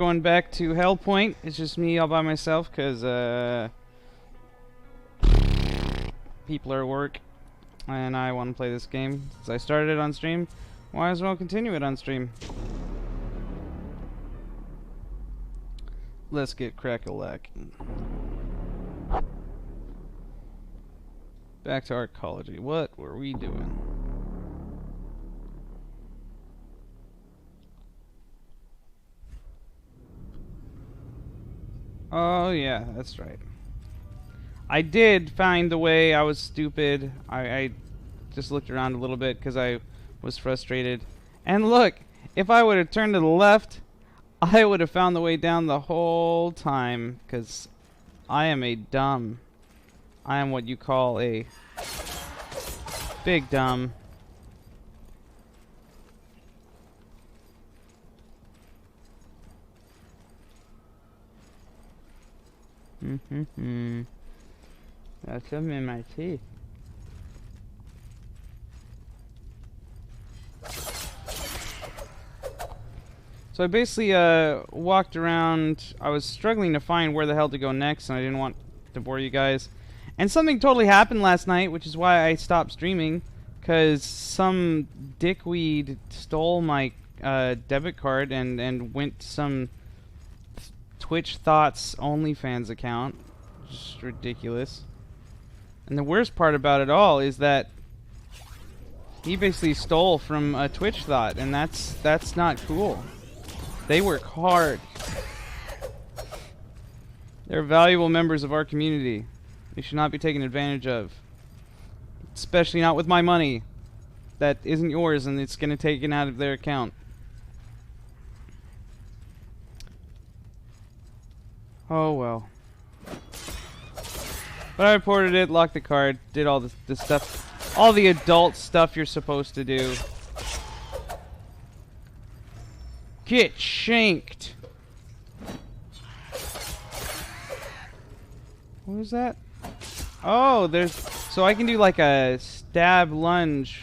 Going back to Hellpoint. It's just me all by myself because people are at work and I want to play this game. Since I started it on stream, might as well continue it on stream. Let's get crack-a-lackin'. Back to arcology. What were we doing? Oh yeah, that's right. I did find the way. I was stupid. I just looked around a little bit because I was frustrated. And look, if I would have turned to the left, I would have found the way down the whole time. Because I am a dumb. I am what you call a big dumb. Got something in my teeth. So I basically walked around. I was struggling to find where the hell to go next, and I didn't want to bore you guys. And something totally happened last night, which is why I stopped streaming, because some dickweed stole my debit card and went to some Twitch Thoughts OnlyFans account. Just ridiculous. And the worst part about it all is that he basically stole from a Twitch Thought, and that's not cool. They work hard. They're valuable members of our community. They should not be taken advantage of. Especially not with my money. That isn't yours and it's going to take it out of their account. Oh well. But I reported it, locked the card, did all the stuff. All the adult stuff you're supposed to do. Get shanked. What was that? Oh, there's... So I can do like a stab lunge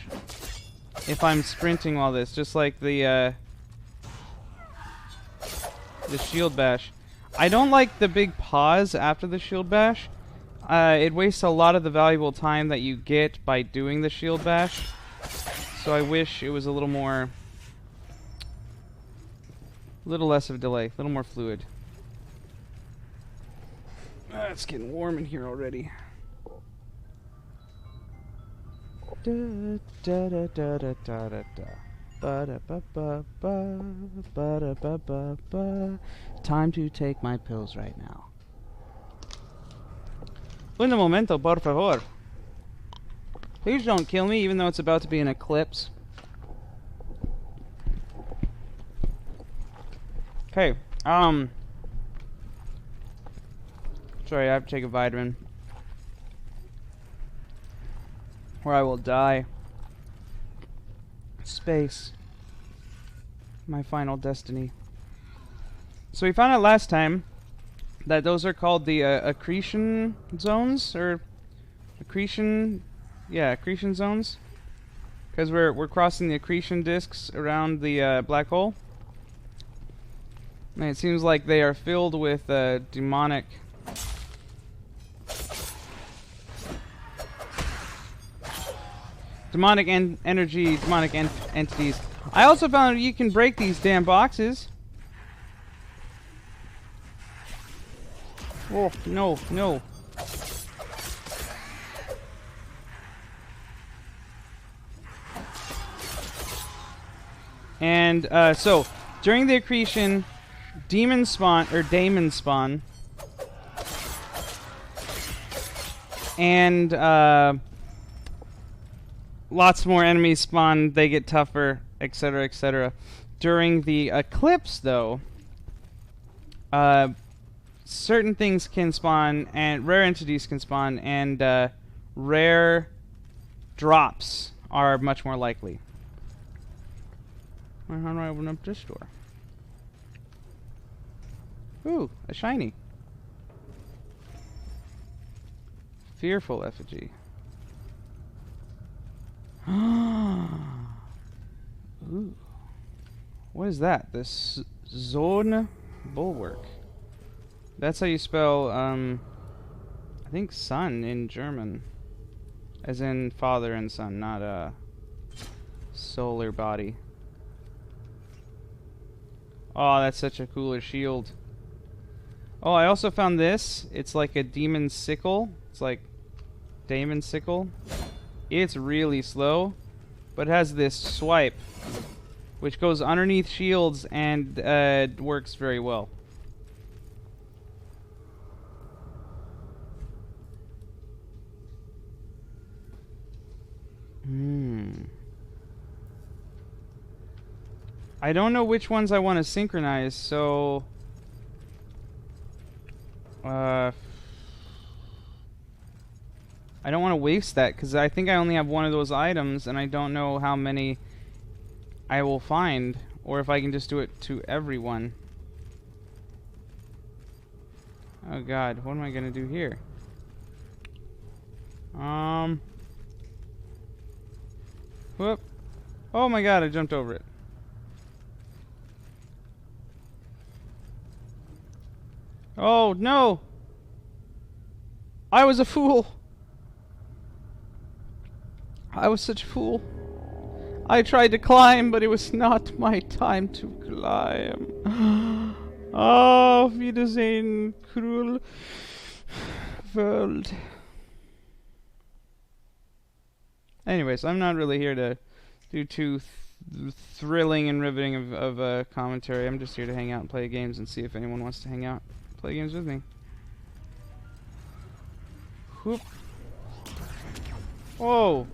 if I'm sprinting while this. Just like the shield bash. I don't like the big pause after the shield bash. It wastes a lot of the valuable time that you get by doing the shield bash. So I wish it was a little more... little less of a delay, a little more fluid. It's getting warm in here already. Da da da da da da da da. Ba da ba ba ba ba da ba ba ba. Time to take my pills right now. Un momento, por favor. Please don't kill me, even though it's about to be an eclipse. Okay, sorry, I have to take a vitamin. Or I will die. Space. My final destiny. So we found out last time that those are called the accretion zones, or accretion, yeah, accretion zones, because we're crossing the accretion disks around the black hole. And it seems like they are filled with demonic energy, demonic entities. I also found you can break these damn boxes. Oh, no, no. And so during the accretion, demons spawn, and lots more enemies spawn, they get tougher, etc., etc. During the eclipse, though, certain things can spawn, and rare entities can spawn, and rare drops are much more likely. How do I open up this door? Ooh, a shiny. Fearful effigy. Ooh. What is that? This zone Bulwark. That's how you spell, I think sun in German. As in father and son, not solar body. Oh, that's such a cooler shield. Oh, I also found this. It's like a demon sickle. It's like Damon sickle. It's really slow, but it has this swipe, which goes underneath shields and works very well. I don't know which ones I want to synchronize, so I don't want to waste that because I think I only have one of those items and I don't know how many I will find or if I can just do it to everyone. Oh god, what am I gonna do here? Whoop. Oh my god, I jumped over it. Oh no! I was a fool! I was such a fool. I tried to climb, but it was not my time to climb. Auf Wiedersehen, cruel world. Anyways, I'm not really here to do too thrilling and riveting of commentary. I'm just here to hang out and play games and see if anyone wants to hang out and play games with me. Whoop. Whoa.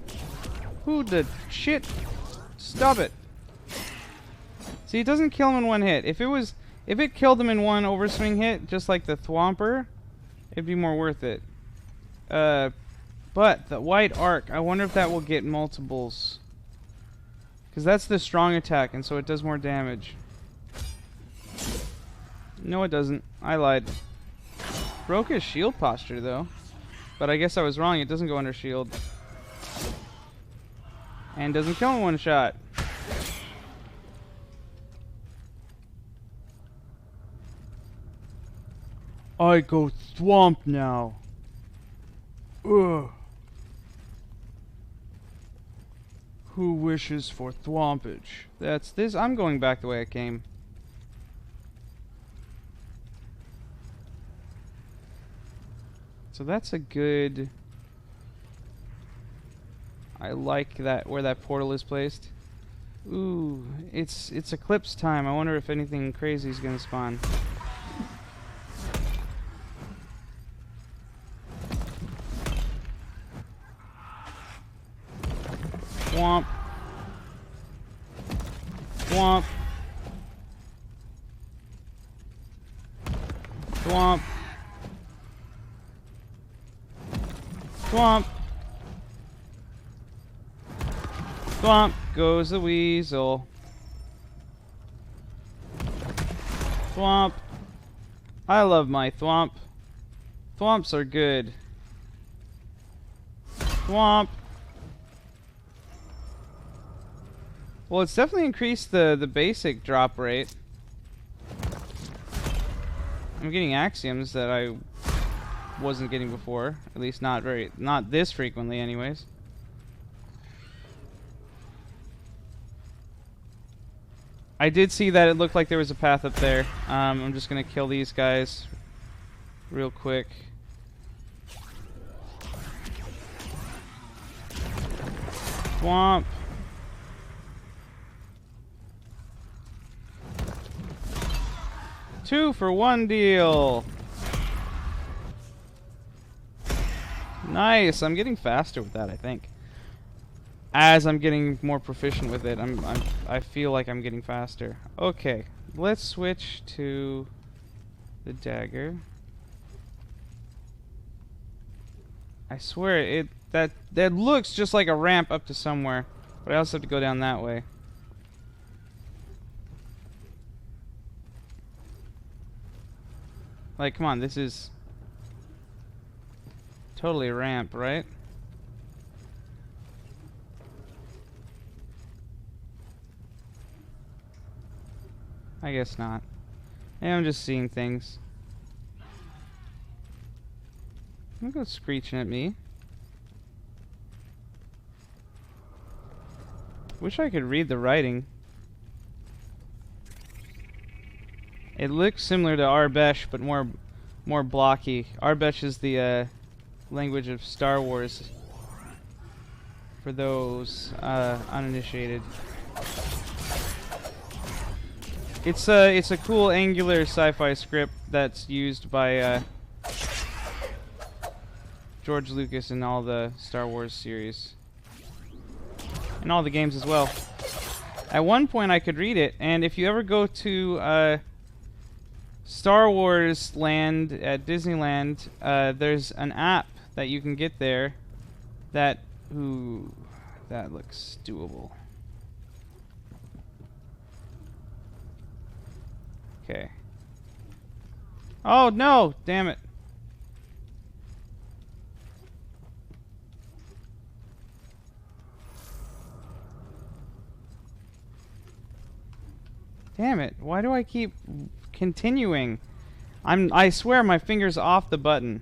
Who the shit? Stop it. See, it doesn't kill him in one hit. If it killed him in one overswing hit, just like the Thwomper, it'd be more worth it. But the white arc, I wonder if that will get multiples. Because that's the strong attack, and so it does more damage. No, it doesn't. I lied. Broke his shield posture, though. But I guess I was wrong. It doesn't go under shield. And doesn't kill in one shot. I go thwomp now. Ugh. Who wishes for thwompage? That's this. I'm going back the way I came. So that's a good... I like that where that portal is placed. Ooh, it's eclipse time. I wonder if anything crazy is gonna spawn. Thwomp. Thwomp. Thwomp. Thwomp. Thwomp goes the weasel. Thwomp. I love my thwomp. Thwomps are good. Thwomp. Well, it's definitely increased the basic drop rate. I'm getting axioms that I wasn't getting before. At least not this frequently anyways. I did see that it looked like there was a path up there. I'm just gonna kill these guys real quick. Swamp. Two for one deal. Nice. I'm getting faster with that, I think. As I'm getting more proficient with it, I feel like I'm getting faster. Okay, let's switch to the dagger. I swear that looks just like a ramp up to somewhere, but I also have to go down that way. Like, come on, this is totally a ramp, right? I guess not. Yeah, I'm just seeing things. Don't go screeching at me. Wish I could read the writing. It looks similar to Arbesh, but more blocky. Arbesh is the language of Star Wars. For those uninitiated. It's a cool angular sci-fi script that's used by George Lucas in all the Star Wars series. And all the games as well. At one point I could read it, and if you ever go to Star Wars Land at Disneyland, there's an app that you can get there that... Ooh, that looks doable. Okay. Oh no! Damn it. Damn it. Why do I keep continuing? I swear my finger's off the button.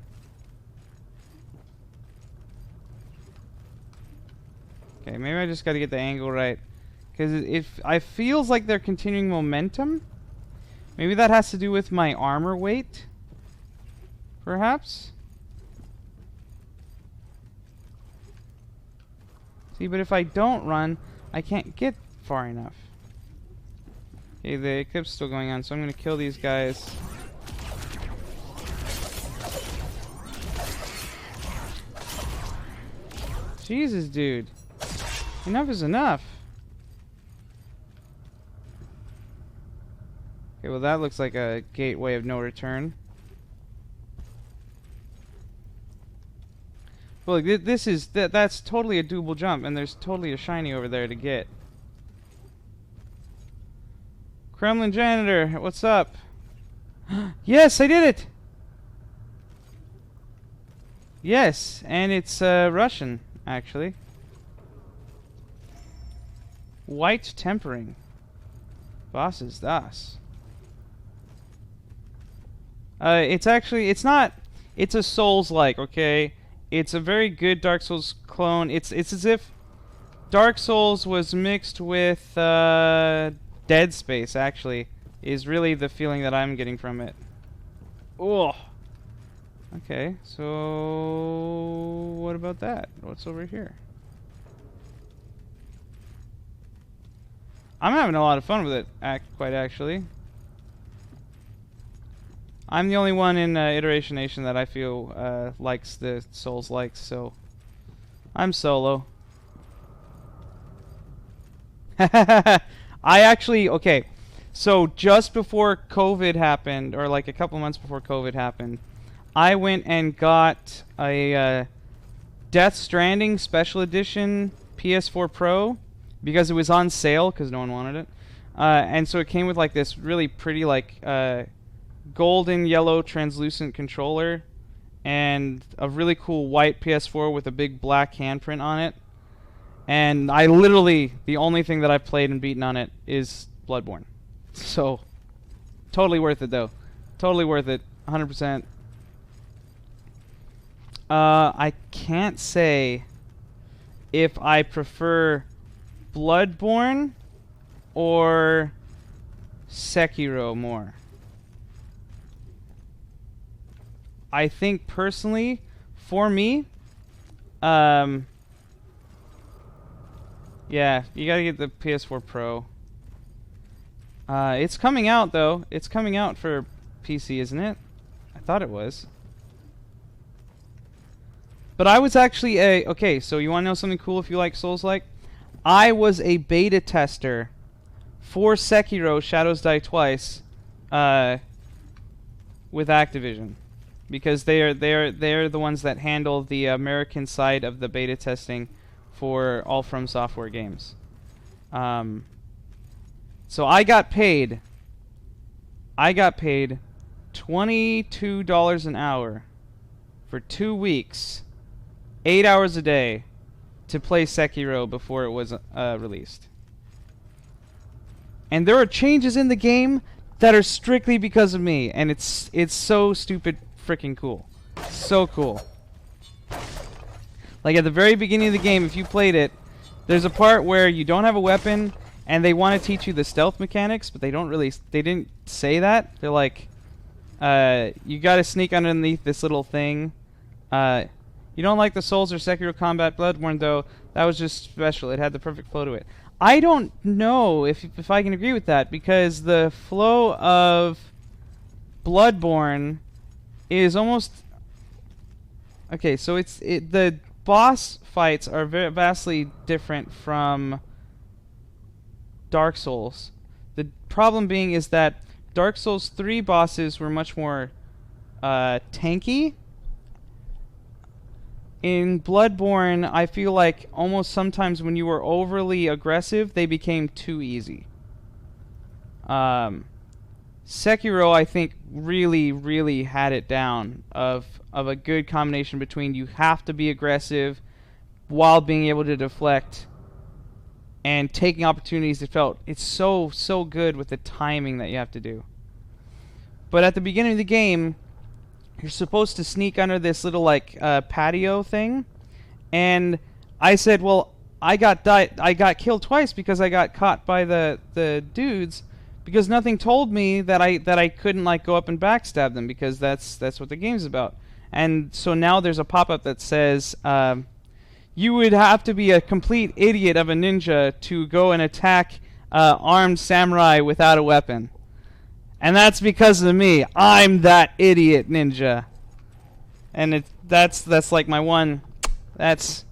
Okay, maybe I just gotta get the angle right. Because it feels like they're continuing momentum. Maybe that has to do with my armor weight. Perhaps? See, but if I don't run, I can't get far enough. Okay, the eclipse is still going on, so I'm gonna kill these guys. Jesus, dude. Enough is enough. Okay, well that looks like a gateway of no return. Well, this is that's totally a doable jump, and there's totally a shiny over there to get. Kremlin janitor, what's up? Yes, I did it. Yes, and it's Russian actually. White tempering. Was ist das? It's not, it's a Souls-like, okay? It's a very good Dark Souls clone. It's as if Dark Souls was mixed with Dead Space, actually, is really the feeling that I'm getting from it. Oh. Okay, so what about that? What's over here? I'm having a lot of fun with it, quite actually. I'm the only one in Iteration Nation that I feel likes the Souls-likes, so I'm solo. I actually, okay, so just before COVID happened, or like a couple months before COVID happened, I went and got a Death Stranding Special Edition PS4 Pro because it was on sale because no one wanted it. And so it came with like this really pretty like golden yellow translucent controller and a really cool white PS4 with a big black handprint on it. And I literally, the only thing that I've played and beaten on it is Bloodborne. So, totally worth it though. Totally worth it. 100%. I can't say if I prefer Bloodborne or Sekiro more. I think personally, for me, yeah, you gotta get the PS4 Pro. It's coming out though. It's coming out for PC, isn't it? I thought it was. But I was actually a... Okay, so you want to know something cool if you like Souls-like? I was a beta tester for Sekiro Shadows Die Twice with Activision. Because they are the ones that handle the American side of the beta testing for all From Software games. So I got paid $22 an hour for 2 weeks, 8 hours a day, to play Sekiro before it was released. And there are changes in the game that are strictly because of me, and it's so stupid freaking cool. So cool. Like at the very beginning of the game, if you played it, there's a part where you don't have a weapon and they want to teach you the stealth mechanics, but they didn't say that. They're like, you gotta sneak underneath this little thing. You don't like the Souls or Sekiro combat Bloodborne though, that was just special. It had the perfect flow to it. I don't know if I can agree with that, because the flow of Bloodborne is almost... Okay, so the boss fights are vastly different from Dark Souls. The problem being is that Dark Souls 3 bosses were much more tanky. In Bloodborne, I feel like almost sometimes when you were overly aggressive, they became too easy. Sekiro, I think, really had it down of a good combination between you have to be aggressive while being able to deflect and taking opportunities. It's so good with the timing that you have to do. But at the beginning of the game, you're supposed to sneak under this little like patio thing, and I said, well, I got killed twice because I got caught by the dudes, because nothing told me that I couldn't like go up and backstab them, because that's what the game's about. And so now there's a pop-up that says you would have to be a complete idiot of a ninja to go and attack armed samurai without a weapon. And that's because of me. I'm that idiot ninja. And that's like my one. That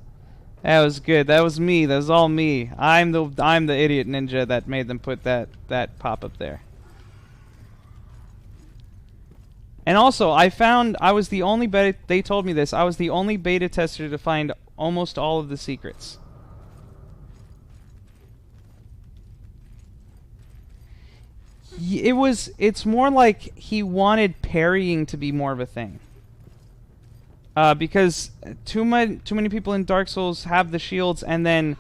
was good. That was me. That was all me. I'm the idiot ninja that made them put that pop up there. And also, I was the only beta. They told me this. I was the only beta tester to find almost all of the secrets. It's more like he wanted parrying to be more of a thing. Because too many people in Dark Souls have the shields and then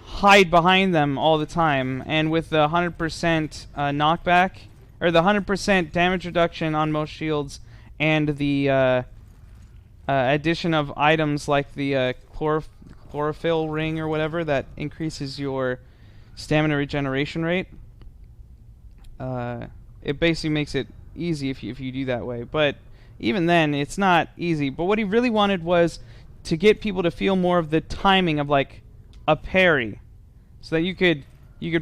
hide behind them all the time. And with the 100% knockback, or the 100% damage reduction on most shields, and the addition of items like the chlorophyll ring or whatever that increases your stamina regeneration rate. It basically makes it easy if you do that way. But even then, it's not easy. But what he really wanted was to get people to feel more of the timing of like a parry, so that you could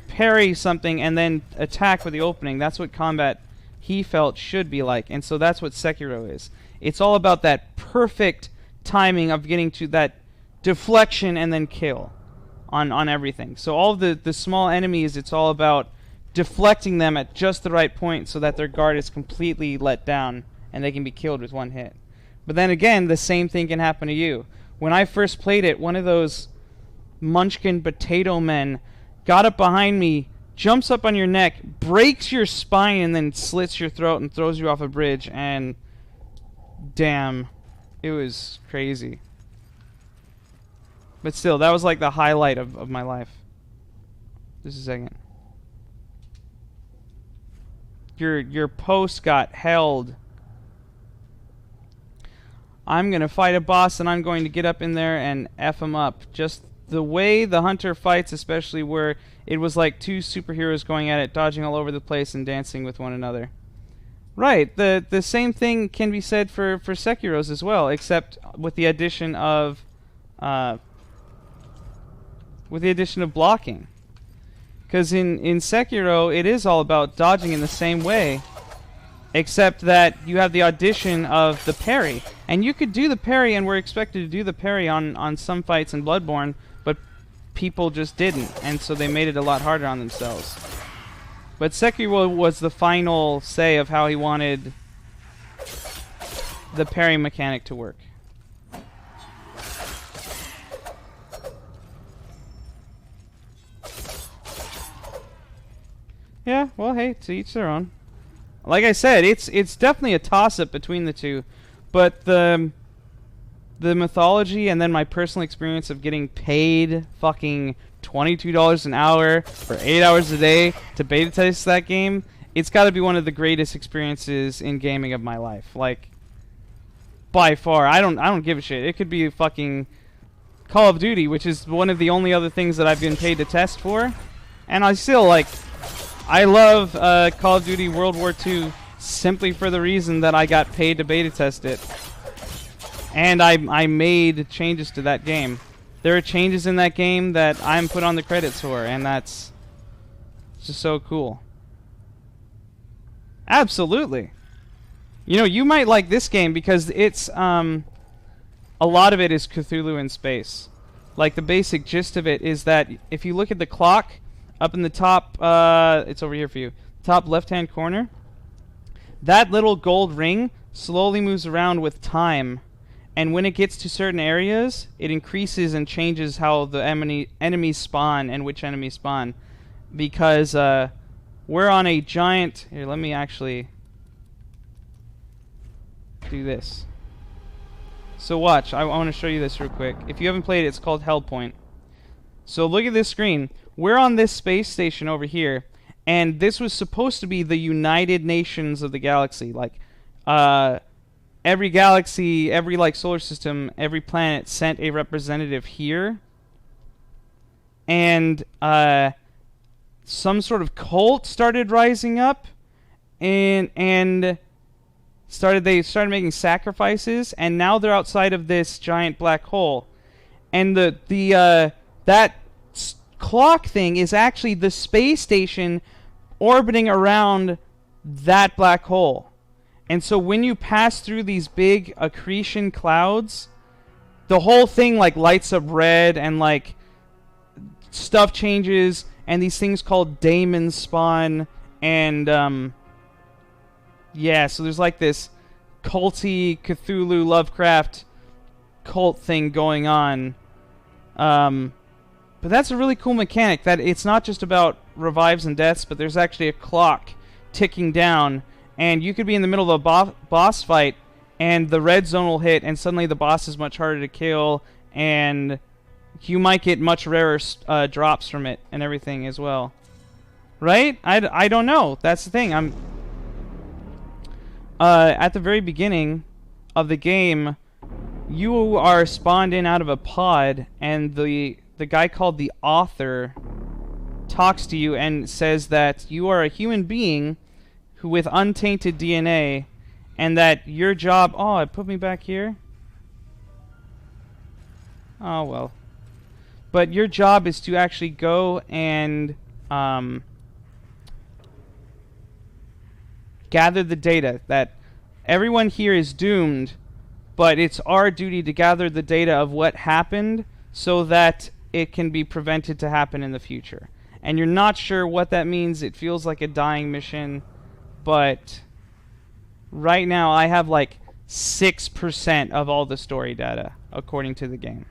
parry something and then attack with the opening. That's what combat he felt should be like, and so that's what Sekiro is. It's all about that perfect timing of getting to that deflection and then kill on everything. So all of the small enemies, it's all about deflecting them at just the right point so that their guard is completely let down and they can be killed with one hit. But then again, the same thing can happen to you. When I first played it, one of those munchkin potato men got up behind me, jumps up on your neck, breaks your spine, and then slits your throat and throws you off a bridge, and damn, it was crazy. But still, that was like the highlight of my life. Just a second. Your post got held. I'm gonna fight a boss and I'm going to get up in there and F him up. Just the way the hunter fights, especially where it was like two superheroes going at it, dodging all over the place and dancing with one another. Right, the same thing can be said for Sekiro's as well, except with the addition of blocking. Because in Sekiro, it is all about dodging in the same way, except that you have the addition of the parry. And you could do the parry, and we're expected to do the parry on some fights in Bloodborne, but people just didn't, and so they made it a lot harder on themselves. But Sekiro was the final say of how he wanted the parry mechanic to work. Yeah, well, hey, to each their own. Like I said, it's definitely a toss-up between the two, but the mythology and then my personal experience of getting paid fucking $22 an hour for 8 hours a day to beta test that game it's got to be one of the greatest experiences in gaming of my life. Like, by far. I don't give a shit. It could be fucking Call of Duty, which is one of the only other things that I've been paid to test for. And I still, like, I love Call of Duty World War II simply for the reason that I got paid to beta test it. And I made changes to that game. There are changes in that game that I'm put on the credits for, and that's just so cool. Absolutely. You know, you might like this game because it's, a lot of it is Cthulhu in space. Like, the basic gist of it is that if you look at the clock up in the top, it's over here for you, top left-hand corner, that little gold ring slowly moves around with time. And when it gets to certain areas, it increases and changes how the enemies spawn and which enemies spawn. Because, we're on a giant... Here, let me actually do this. So watch, I want to show you this real quick. If you haven't played it, it's called Hellpoint. So look at this screen. We're on this space station over here, and this was supposed to be the United Nations of the galaxy. Like, every galaxy, every, like, solar system, every planet sent a representative here. And, some sort of cult started rising up, and they started making sacrifices, and now they're outside of this giant black hole. And that clock thing is actually the space station orbiting around that black hole. And so when you pass through these big accretion clouds, the whole thing like lights up red, and like stuff changes, and these things called daemons spawn, and yeah, so there's like this culty Cthulhu Lovecraft cult thing going on. But that's a really cool mechanic, that it's not just about revives and deaths, but there's actually a clock ticking down, and you could be in the middle of a boss fight, and the red zone will hit, and suddenly the boss is much harder to kill, and you might get much rarer drops from it and everything as well. Right? I don't know. That's the thing. I'm at the very beginning of the game, you are spawned in out of a pod, and the guy called the author talks to you and says that you are a human being who with untainted DNA, and that your job... Oh, it put me back here? Oh, well. But your job is to actually go and gather the data. That everyone here is doomed, but it's our duty to gather the data of what happened so that it can be prevented to happen in the future. And you're not sure what that means. It feels like a dying mission, but right now I have like 6% of all the story data according to the game.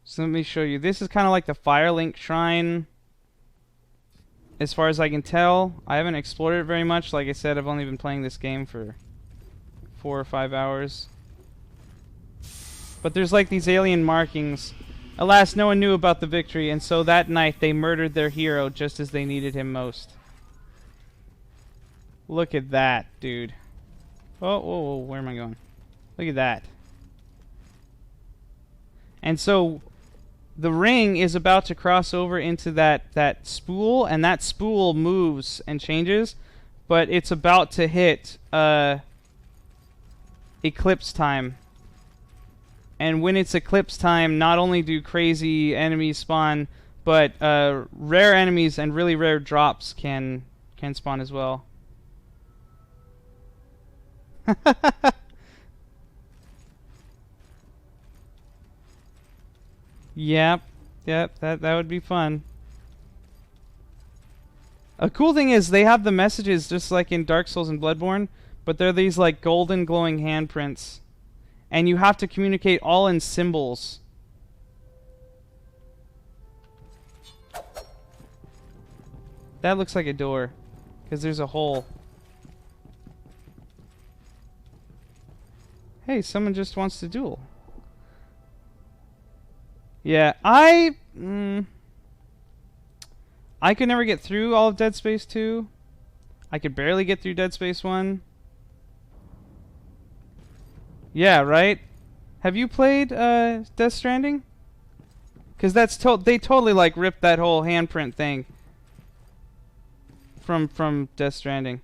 So let me show you. This is kind of like the Firelink Shrine, as far as I can tell. I haven't explored it very much. Like I said, I've only been playing this game for 4 or 5 hours. But there's like these alien markings. Alas, no one knew about the victory, and so that night they murdered their hero just as they needed him most. Look at that, dude. Oh, whoa, whoa, where am I going? Look at that. And so the ring is about to cross over into that spool, and that spool moves and changes, but it's about to hit eclipse time. And when it's eclipse time, not only do crazy enemies spawn, but rare enemies and really rare drops can spawn as well. Yep, that would be fun. A cool thing is they have the messages just like in Dark Souls and Bloodborne, but they're these like golden glowing handprints. And you have to communicate all in symbols. That looks like a door, because there's a hole. Hey, someone just wants to duel. Yeah, I could never get through all of Dead Space 2. I could barely get through Dead Space 1. Yeah, right? Have you played Death Stranding? Because they totally like ripped that whole handprint thing from Death Stranding.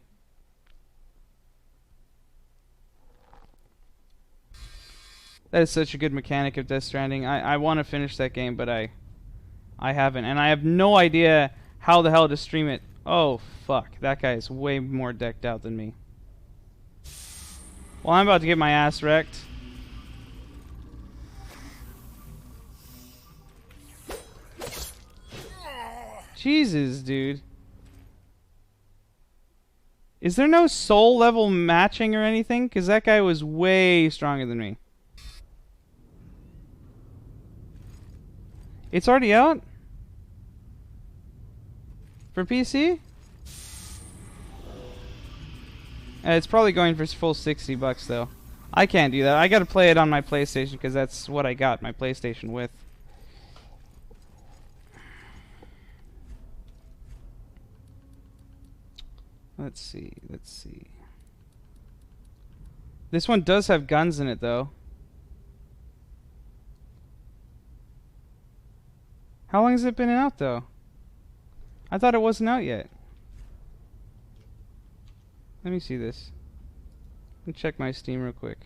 That is such a good mechanic of Death Stranding. I want to finish that game, but I haven't, and I have no idea how the hell to stream it. Oh fuck, that guy is way more decked out than me. Well, I'm about to get my ass wrecked. Jesus, dude. Is there no soul level matching or anything? Because that guy was way stronger than me. It's already out? For PC? It's probably going for full $60 though. I can't do that. I gotta play it on my PlayStation because that's what I got my PlayStation with. Let's see. This one does have guns in it though. How long has it been out though? I thought it wasn't out yet. Let me see this. Let me check my Steam real quick.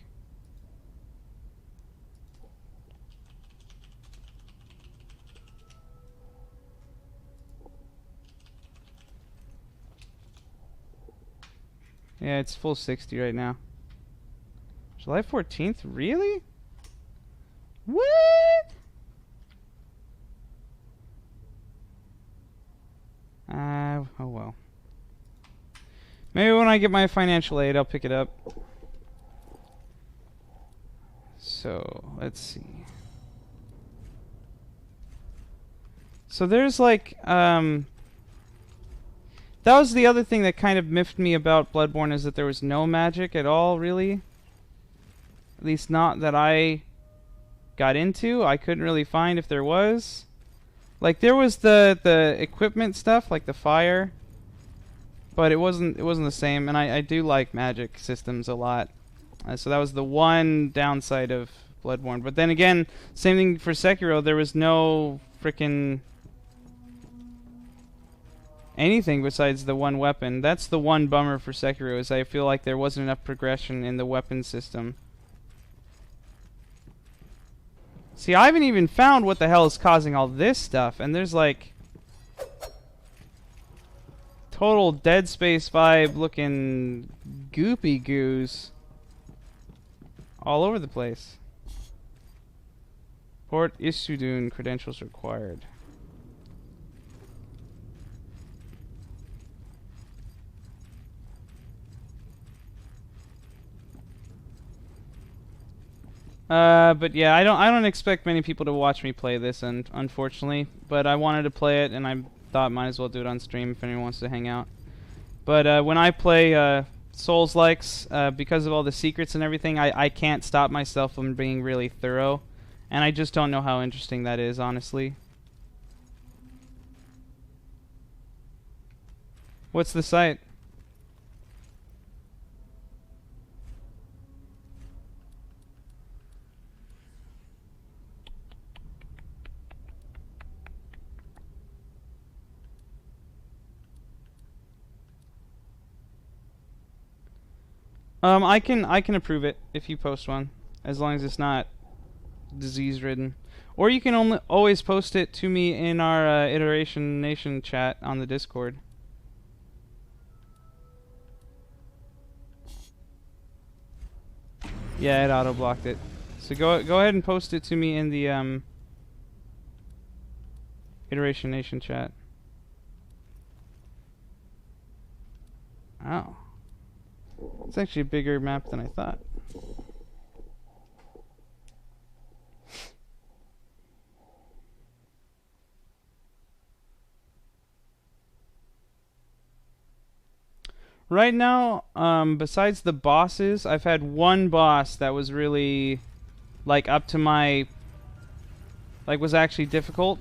Yeah, it's full 60 right now. July 14th? Really? What? Oh well. Maybe when I get my financial aid, I'll pick it up. So, let's see. So there's like, that was the other thing that kind of miffed me about Bloodborne, is that there was no magic at all, really. At least not that I got into. I couldn't really find if there was. Like there was the equipment stuff, like the fire, but it wasn't the same. And I do like magic systems a lot, so that was the one downside of Bloodborne. But then again, same thing for Sekiro. There was no frickin' anything besides the one weapon. That's the one bummer for Sekiro, is I feel like there wasn't enough progression in the weapon system. See, I haven't even found what the hell is causing all this stuff, and there's like total Dead Space vibe looking goopy goos all over the place. Port Issoudun credentials required. But yeah, I don't expect many people to watch me play this, and unfortunately, but I wanted to play it, and I thought might as well do it on stream if anyone wants to hang out. But when I play Souls-likes, because of all the secrets and everything, I can't stop myself from being really thorough, and I just don't know how interesting that is, honestly. What's the site? I can approve it if you post one, as long as it's not disease-ridden. Or you can always post it to me in our Iteration Nation chat on the Discord. Yeah, it auto-blocked it. So go ahead and post it to me in the Iteration Nation chat. Oh. It's actually a bigger map than I thought. Right now, besides the bosses, I've had one boss that was really, like, up to my like was actually difficult.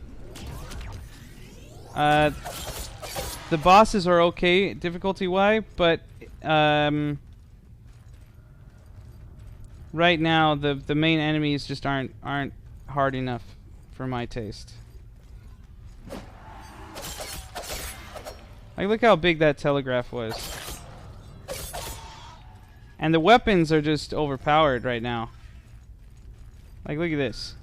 The bosses are okay difficulty-wise, but right now the main enemies just aren't hard enough for my taste. Like, look how big that telegraph was. And the weapons are just overpowered right now. Like, look at this.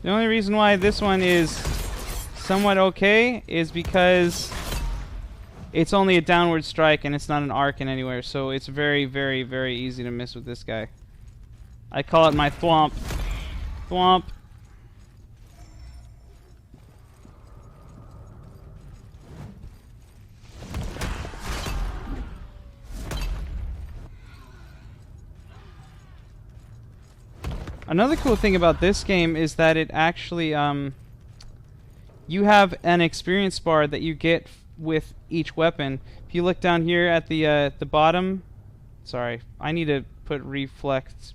The only reason why this one is somewhat okay is because it's only a downward strike and it's not an arc in anywhere, so it's very, very, very easy to miss with this guy. I call it my thwomp. Thwomp. Another cool thing about this game is that it actually, you have an experience bar that you get with each weapon. If you look down here at the bottom, sorry, I need to put reflect,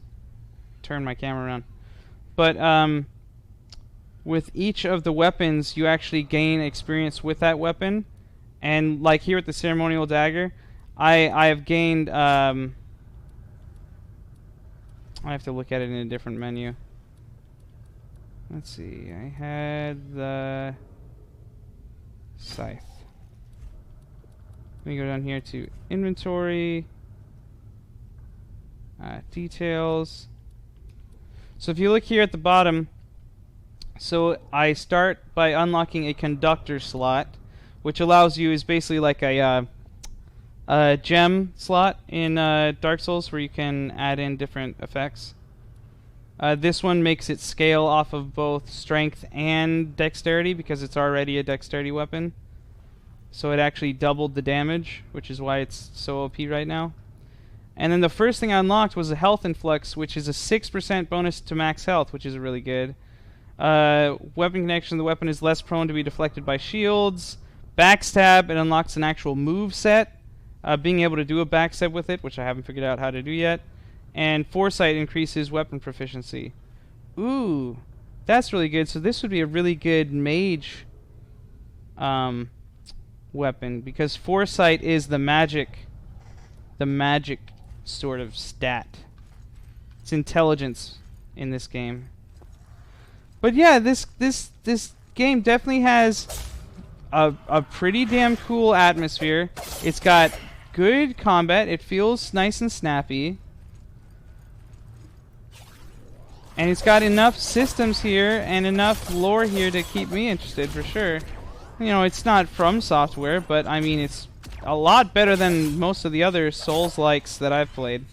turn my camera around. But with each of the weapons, you actually gain experience with that weapon. And like here with the ceremonial dagger, I have gained. I have to look at it in a different menu. Let's see. I had the scythe. Let me go down here to inventory, details. So if you look here at the bottom, so I start by unlocking a conductor slot, which allows you, is basically like a gem slot in Dark Souls where you can add in different effects. This one makes it scale off of both strength and dexterity because it's already a dexterity weapon. So it actually doubled the damage, which is why it's so OP right now. And then the first thing I unlocked was a health influx, which is a 6% bonus to max health, which is really good. Weapon connection, the weapon is less prone to be deflected by shields. Backstab, it unlocks an actual move set. Being able to do a backstab with it, which I haven't figured out how to do yet. And Foresight increases weapon proficiency. Ooh, that's really good. So this would be a really good mage weapon, because Foresight is the magic sort of stat. It's intelligence in this game. But yeah, this game definitely has a pretty damn cool atmosphere. It's got good combat. It feels nice and snappy. And it's got enough systems here and enough lore here to keep me interested for sure. You know, it's not From Software, but I mean, it's a lot better than most of the other Souls-likes that I've played.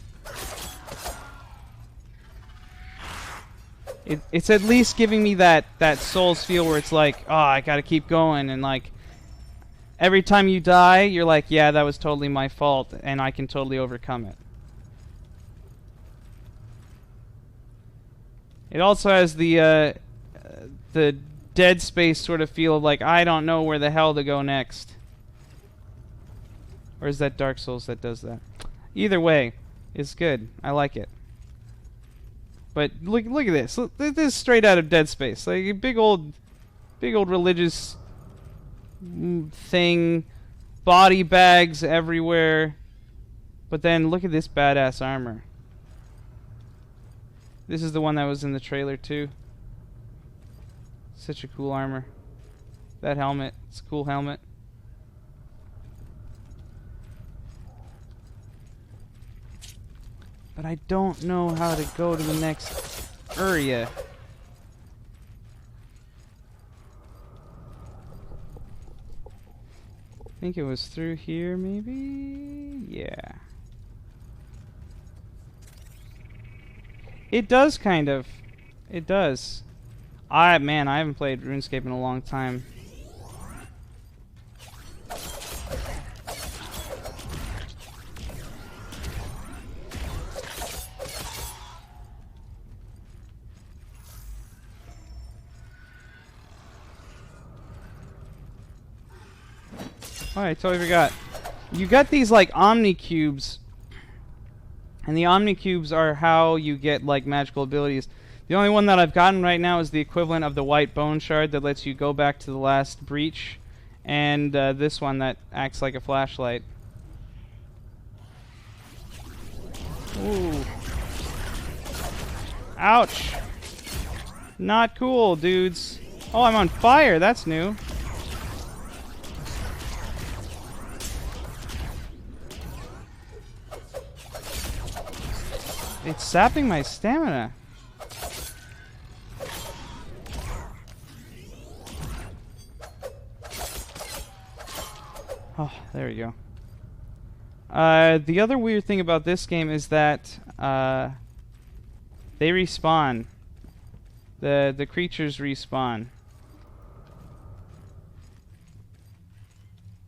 It's at least giving me that Souls feel where it's like, oh, I gotta keep going, and like every time you die, you're like, yeah, that was totally my fault, and I can totally overcome it. It also has the Dead Space sort of feel of like, I don't know where the hell to go next. Or is that Dark Souls that does that? Either way, it's good. I like it. But look at this. Look, this is straight out of Dead Space. Like a big old religious thing, body bags everywhere. But then look at this badass armor. This is the one that was in the trailer too. Such a cool armor. That helmet, it's a cool helmet. But I don't know how to go to the next area. I think it was through here, maybe? Yeah. It does, kind of. It does. Man, I haven't played RuneScape in a long time. Oh, I totally forgot. You got these like Omni cubes, And the Omni Cubes are how you get like magical abilities. The only one that I've gotten right now is the equivalent of the White Bone Shard that lets you go back to the last breach, and this one that acts like a flashlight. Ooh. Ouch! Not cool, dudes. Oh, I'm on fire. That's new. It's sapping my stamina. Oh, there we go. The other weird thing about this game is that they respawn. The creatures respawn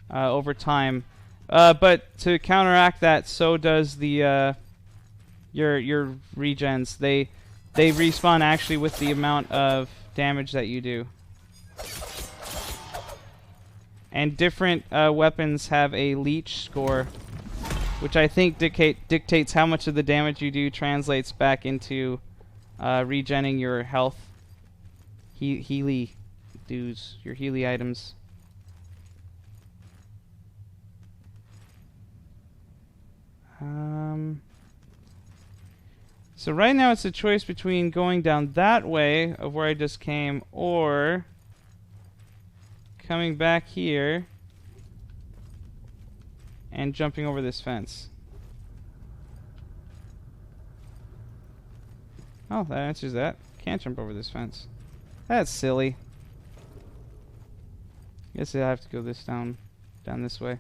over time, but to counteract that, so does the your regens. They respawn actually with the amount of damage that you do. And different weapons have a leech score, which I think dictates how much of the damage you do translates back into regenning your health. Healy dudes, your Healy items. So right now it's a choice between going down that way of where I just came, or coming back here and jumping over this fence. Oh, that answers that. Can't jump over this fence. That's silly. Guess I have to go down this way.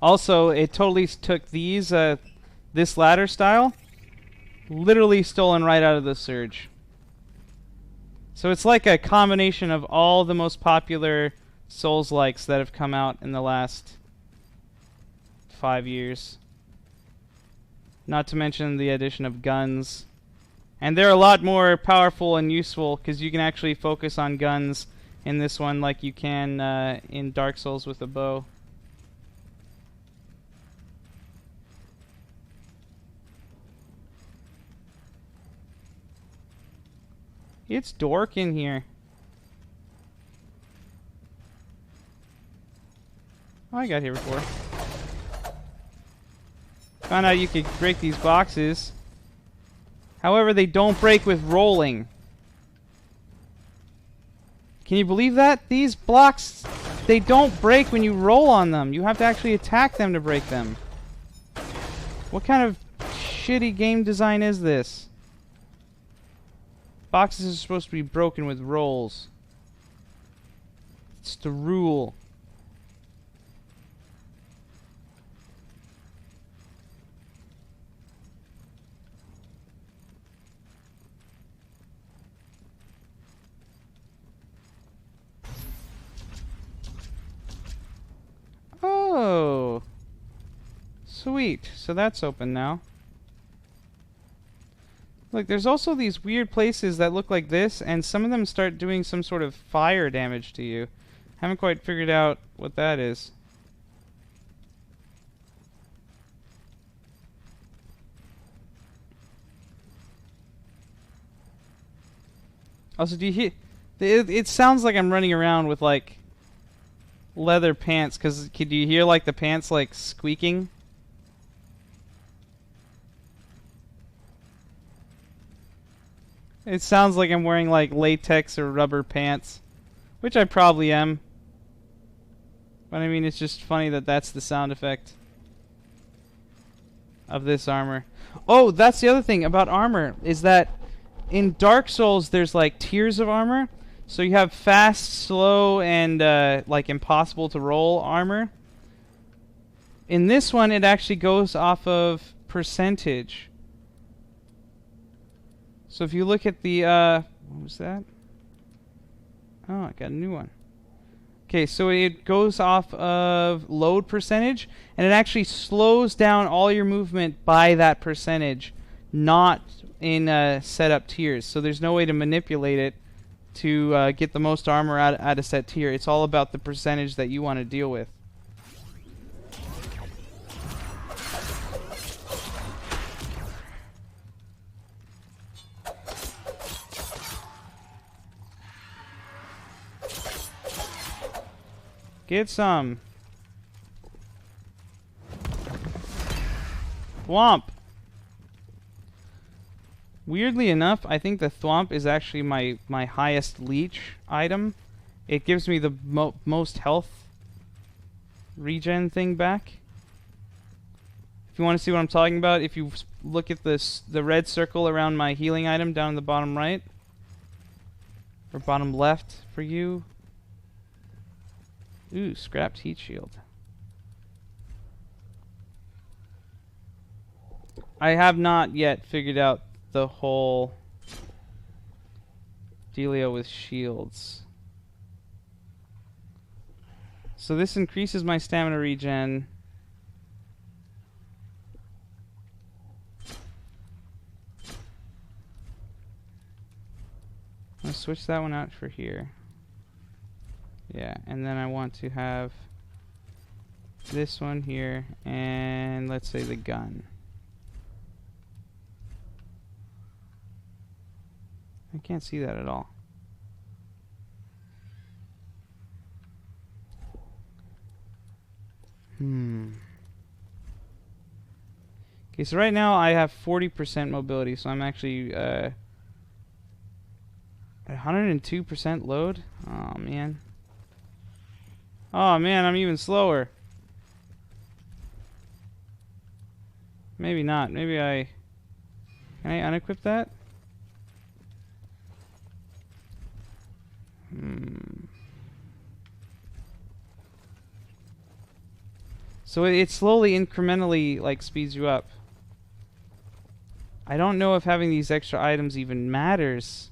Also, it totally took these, this ladder style, literally stolen right out of the Surge. So it's like a combination of all the most popular Souls-likes that have come out in the last 5 years. Not to mention the addition of guns. And they're a lot more powerful and useful, because you can actually focus on guns in this one like you can in Dark Souls with a bow. It's dork in here. Oh, I got here before. Found out you could break these boxes. However, they don't break with rolling. Can you believe that? These blocks, they don't break when you roll on them. You have to actually attack them to break them. What kind of shitty game design is this? Boxes are supposed to be broken with rolls. It's the rule. Oh, sweet. So that's open now. Look, there's also these weird places that look like this, and some of them start doing some sort of fire damage to you. Haven't quite figured out what that is. Also, do you hear... It sounds like I'm running around with, like, leather pants, because do you hear, like, the pants, like, squeaking? It sounds like I'm wearing, like, latex or rubber pants, which I probably am. But I mean, it's just funny that that's the sound effect of this armor. Oh, that's the other thing about armor, is that in Dark Souls there's, like, tiers of armor. So you have fast, slow, and, like, impossible to roll armor. In this one, it actually goes off of percentage. So if you look at the, what was that? Oh, I got a new one. Okay, so it goes off of load percentage, and it actually slows down all your movement by that percentage, not in setup tiers. So there's no way to manipulate it to get the most armor out of set tier. It's all about the percentage that you want to deal with. Get some. Thwomp. Weirdly enough, I think the Thwomp is actually my highest leech item. It gives me the most health regen thing back. If you want to see what I'm talking about, if you look at the red circle around my healing item down in the bottom right, or bottom left for you. Ooh, scrapped heat shield. I have not yet figured out the whole dealio with shields. So this increases my stamina regen. I'll switch that one out for here. Yeah, and then I want to have this one here, and let's say the gun. I can't see that at all. Okay, so right now I have 40% mobility, so I'm actually at 102% load. Oh man. Oh man, I'm even slower. Maybe not. Maybe I... Can I unequip that? So it slowly, incrementally, like, speeds you up. I don't know if having these extra items even matters.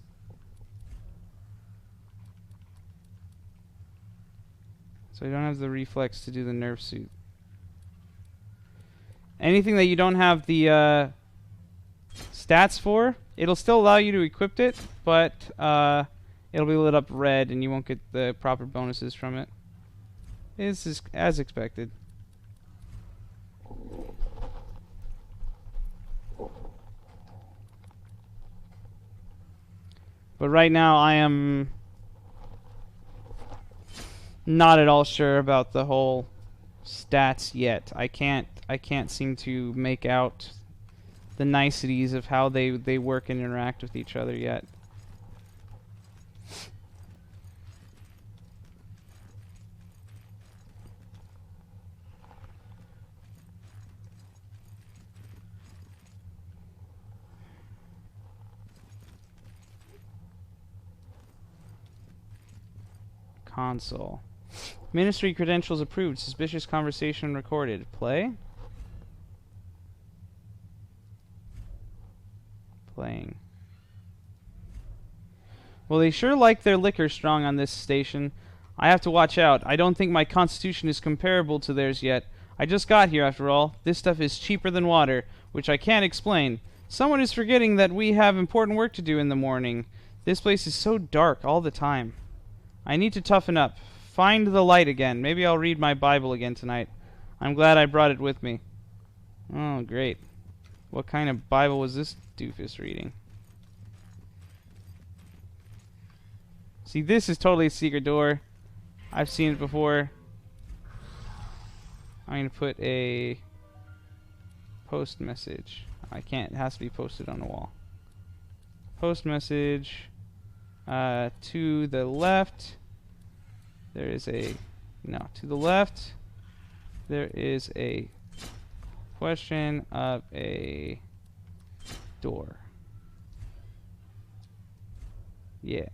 So I don't have the reflex to do the nerf suit. Anything that you don't have the stats for, it'll still allow you to equip it, but it'll be lit up red and you won't get the proper bonuses from it. It's as expected. But right now I am not at all sure about the whole stats yet. I can't seem to make out the niceties of how they work and interact with each other yet. Console. Ministry credentials approved. Suspicious conversation recorded. Play. Playing. Well, they sure like their liquor strong on this station. I have to watch out. I don't think my constitution is comparable to theirs yet. I just got here after all. This stuff is cheaper than water, which I can't explain. Someone is forgetting that we have important work to do in the morning. This place is so dark all the time. I need to toughen up. Find the light again. Maybe I'll read my Bible again tonight. I'm glad I brought it with me. Oh, great. What kind of Bible was this doofus reading? See, this is totally a secret door. I've seen it before. I'm going to put a post message. I can't. It has to be posted on the wall. Post message. To the left, there is a... No, to the left, there is a question of a door. Yeah.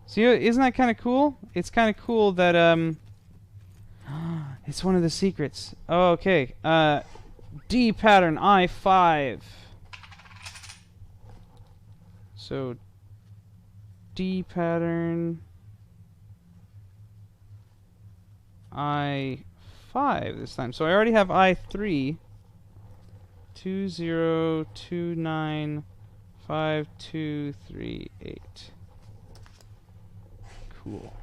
See, isn't that kind of cool? It's kind of cool that, it's one of the secrets. Oh, okay. D pattern I5. So, D pattern I5 this time. So I already have I3. 20295238. Cool.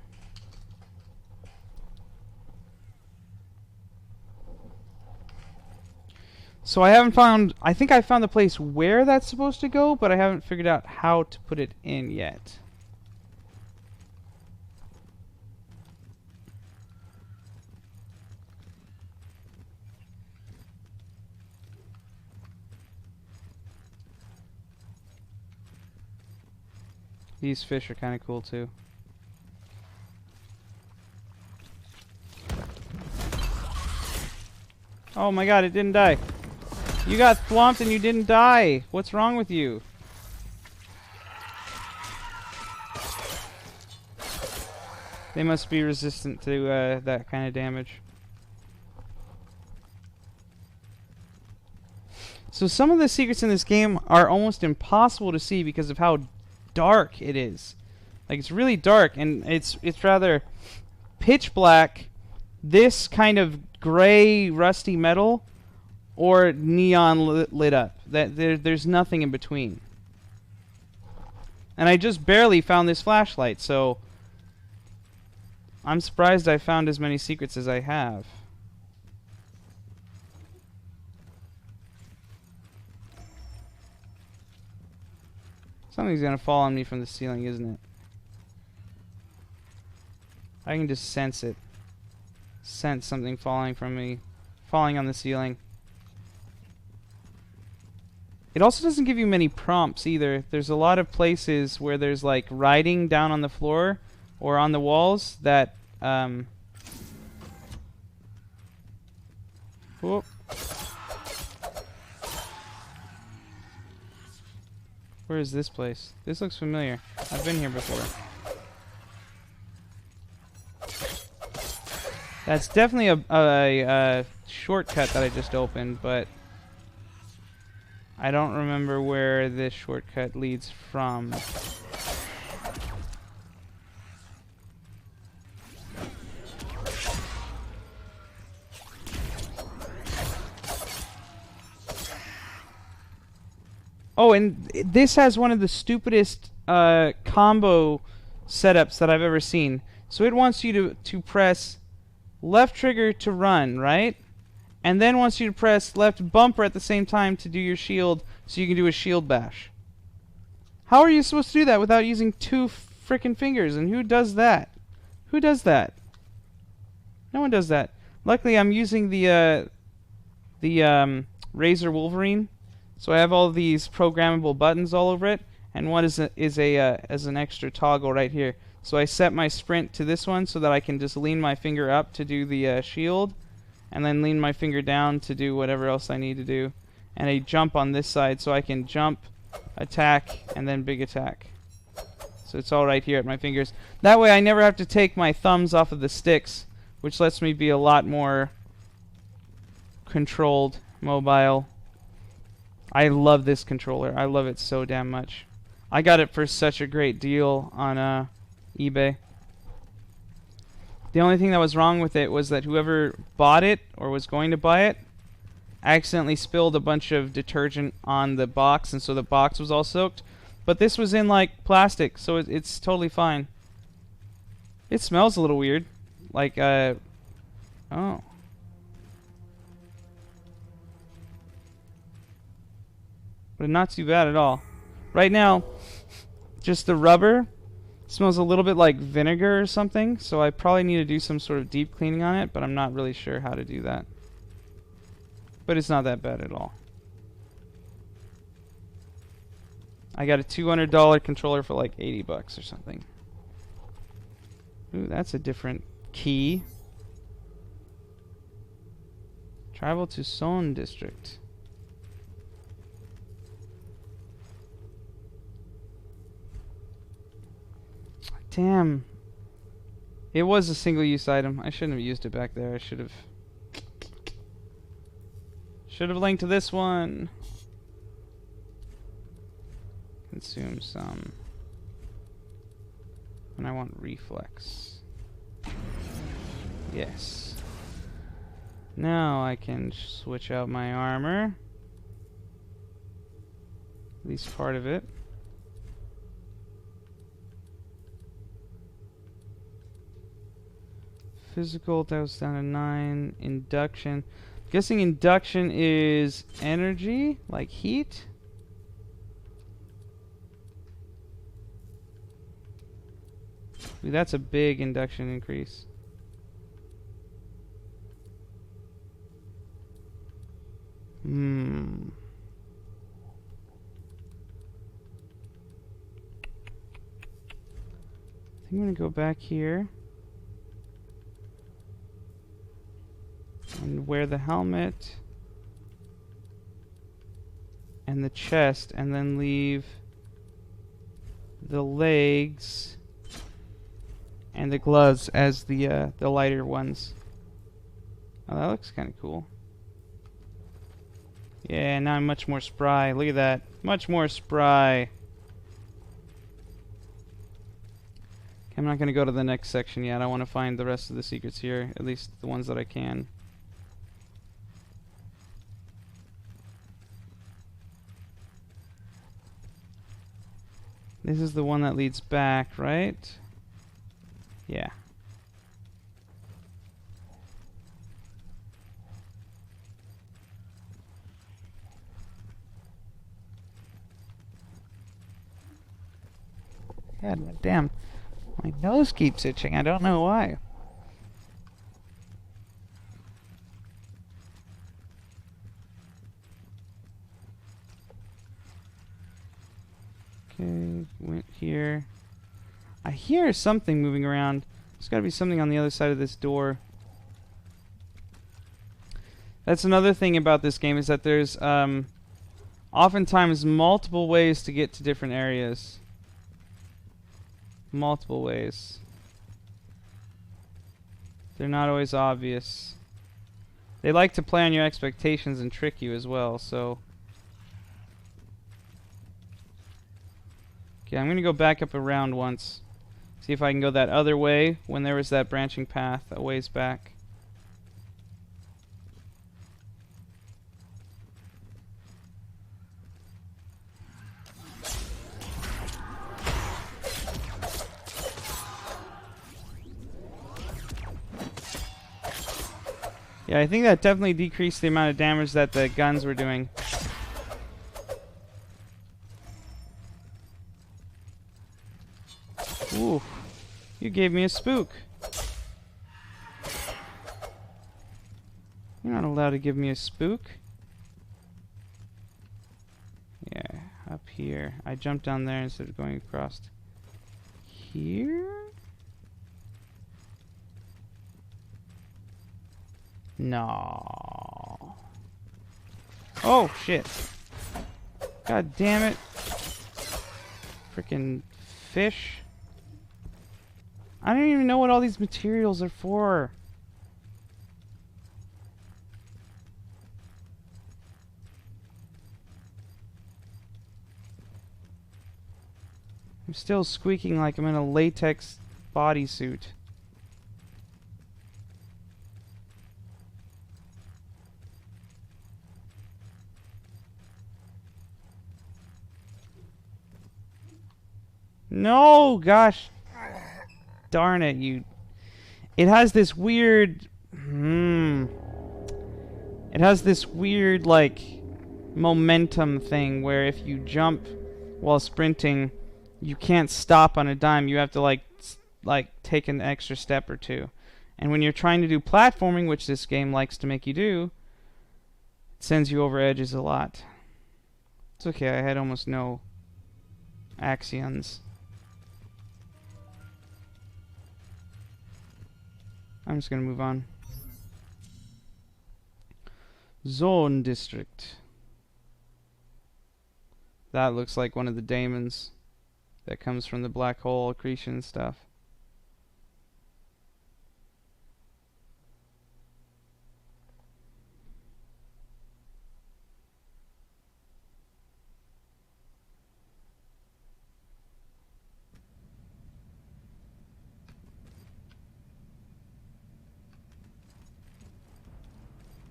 So I haven't found... I think I found the place where that's supposed to go, but I haven't figured out how to put it in yet. These fish are kind of cool too. Oh my god, it didn't die. You got thwomped and you didn't die. What's wrong with you? They must be resistant to that kind of damage. So some of the secrets in this game are almost impossible to see because of how dark it is. Like, it's really dark, and it's rather pitch black, this kind of gray rusty metal, or neon lit up. There's nothing in between. And I just barely found this flashlight, so I'm surprised I found as many secrets as I have. Something's gonna fall on me from the ceiling, isn't it? I can just sense it. Sense something falling from me. Falling on the ceiling. It also doesn't give you many prompts either. There's a lot of places where there's like writing down on the floor or on the walls that whoop. Where is this place? This looks familiar. I've been here before. That's definitely a shortcut that I just opened, but I don't remember where this shortcut leads from. Oh, and this has one of the stupidest combo setups that I've ever seen. So it wants you to press left trigger to run, right? And then wants you to press left bumper at the same time to do your shield, so you can do a shield bash. How are you supposed to do that without using two frickin' fingers? And who does that? Who does that? No one does that. Luckily, I'm using the Razor Wolverine. So I have all these programmable buttons all over it, and one is as an extra toggle right here. So I set my sprint to this one so that I can just lean my finger up to do the shield, and then lean my finger down to do whatever else I need to do. And a jump on this side so I can jump, attack, and then big attack. So it's all right here at my fingers. That way I never have to take my thumbs off of the sticks, which lets me be a lot more controlled, mobile. I love this controller. I love it so damn much. I got it for such a great deal on eBay. The only thing that was wrong with it was that whoever bought it or was going to buy it accidentally spilled a bunch of detergent on the box, and so the box was all soaked. But this was in like plastic, so it's totally fine. It smells a little weird. Like, oh. But not too bad at all. Right now, just the rubber smells a little bit like vinegar or something, so I probably need to do some sort of deep cleaning on it, but I'm not really sure how to do that. But it's not that bad at all. I got a $200 controller for like 80 bucks or something. Ooh, that's a different key. Travel to Son District. Damn. It was a single-use item. I shouldn't have used it back there. I should have linked to this one. Consume some. And I want reflex. Yes. Now I can switch out my armor. At least part of it. Physical, that was down to 9. Induction. Guessing induction is energy, like heat. Ooh, that's a big induction increase. I think I'm gonna go back here and wear the helmet and the chest, and then leave the legs and the gloves as the lighter ones. Oh, that looks kind of cool. Yeah, now I'm much more spry. Look at that. Much more spry. I'm not going to go to the next section yet. I want to find the rest of the secrets here. At least the ones that I can. This is the one that leads back, right? Yeah. God damn. My nose keeps itching. I don't know why. Okay, went here. I hear something moving around. There's got to be something on the other side of this door. That's another thing about this game, is that there's oftentimes multiple ways to get to different areas. Multiple ways. They're not always obvious. They like to play on your expectations and trick you as well, so... Okay, I'm going to go back up around once. See if I can go that other way when there was that branching path a ways back. Yeah, I think that definitely decreased the amount of damage that the guns were doing. Ooh, you gave me a spook. You're not allowed to give me a spook. Yeah, up here. I jumped down there instead of going across here. No. Oh, shit. God damn it. Frickin' fish. I don't even know what all these materials are for. I'm still squeaking like I'm in a latex bodysuit. No, gosh. Darn it, you. It has this weird. It has this weird, like, momentum thing where if you jump while sprinting, you can't stop on a dime. You have to, like take an extra step or two. And when you're trying to do platforming, which this game likes to make you do, it sends you over edges a lot. It's okay, I had almost no axions. I'm just gonna move on. Zone District. That looks like one of the daemons that comes from the black hole accretion stuff.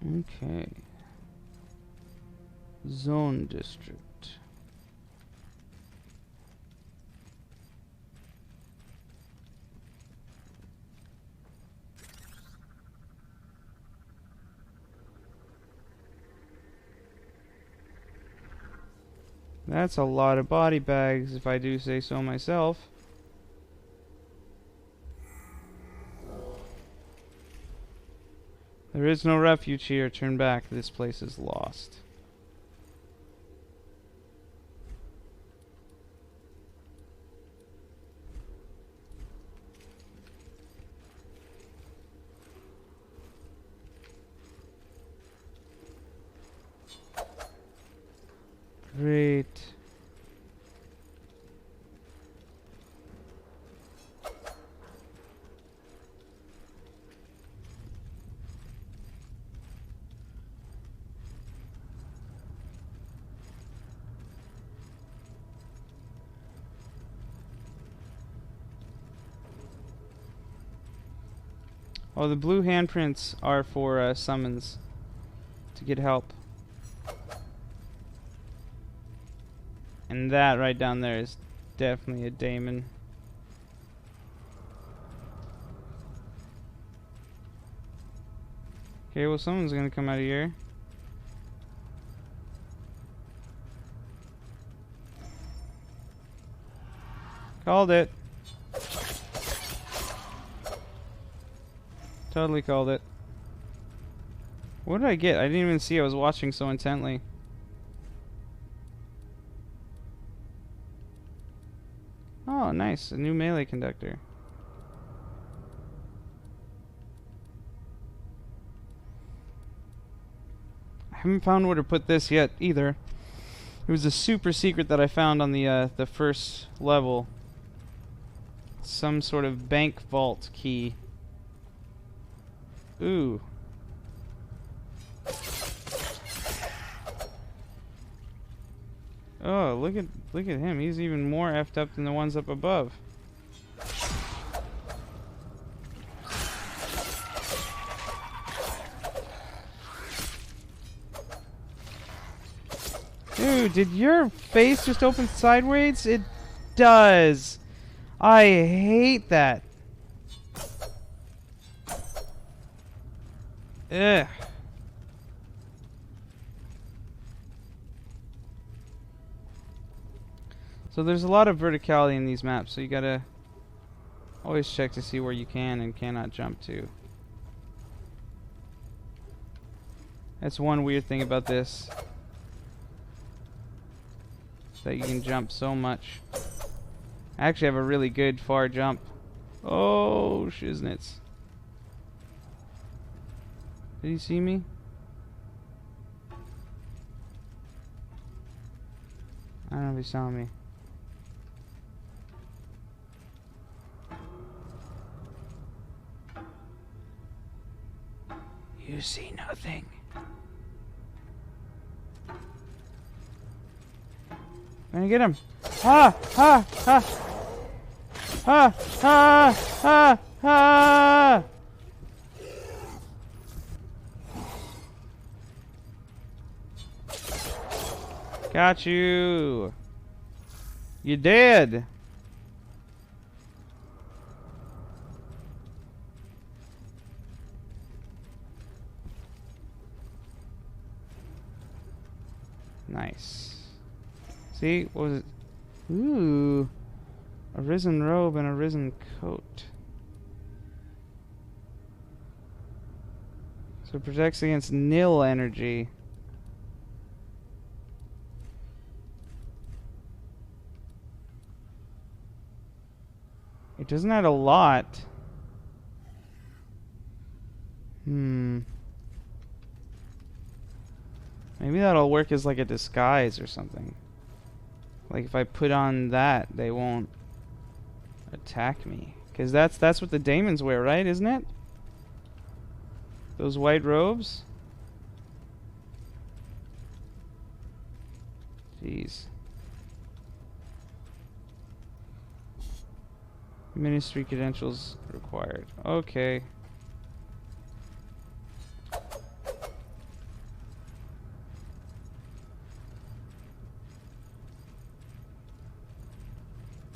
Okay. Zone district. That's a lot of body bags, if I do say so myself. There is no refuge here. Turn back. This place is lost. Great. Oh, the blue handprints are for summons to get help. And that right down there is definitely a daemon. Okay, well, someone's gonna come out of here. Called it. Totally called it. What did I get? I didn't even see. I was watching so intently. Oh, nice. A new melee conductor. I haven't found where to put this yet either. It was a super secret that I found on the first level. Some sort of bank vault key. Ooh. Oh, look at him. He's even more effed up than the ones up above. Dude, did your face just open sideways? It does. I hate that. Ugh. So there's a lot of verticality in these maps, so you gotta always check to see where you can and cannot jump to. That's one weird thing about this. That you can jump so much. I actually have a really good far jump. Oh, shiznits. Did he see me? I don't know if he saw me. You see nothing. I'm gonna get him. Ha! Ha! Ha! Ha! Ha! Ha! Ha! Got you. You dead. Nice. See, what was it? Ooh. A risen robe and a risen coat. So it protects against nil energy. It doesn't add a lot. Maybe that'll work as like a disguise or something. Like if I put on that, they won't attack me. Because that's what the daemons wear, right? Isn't it? Those white robes? Jeez. Ministry credentials required. Okay.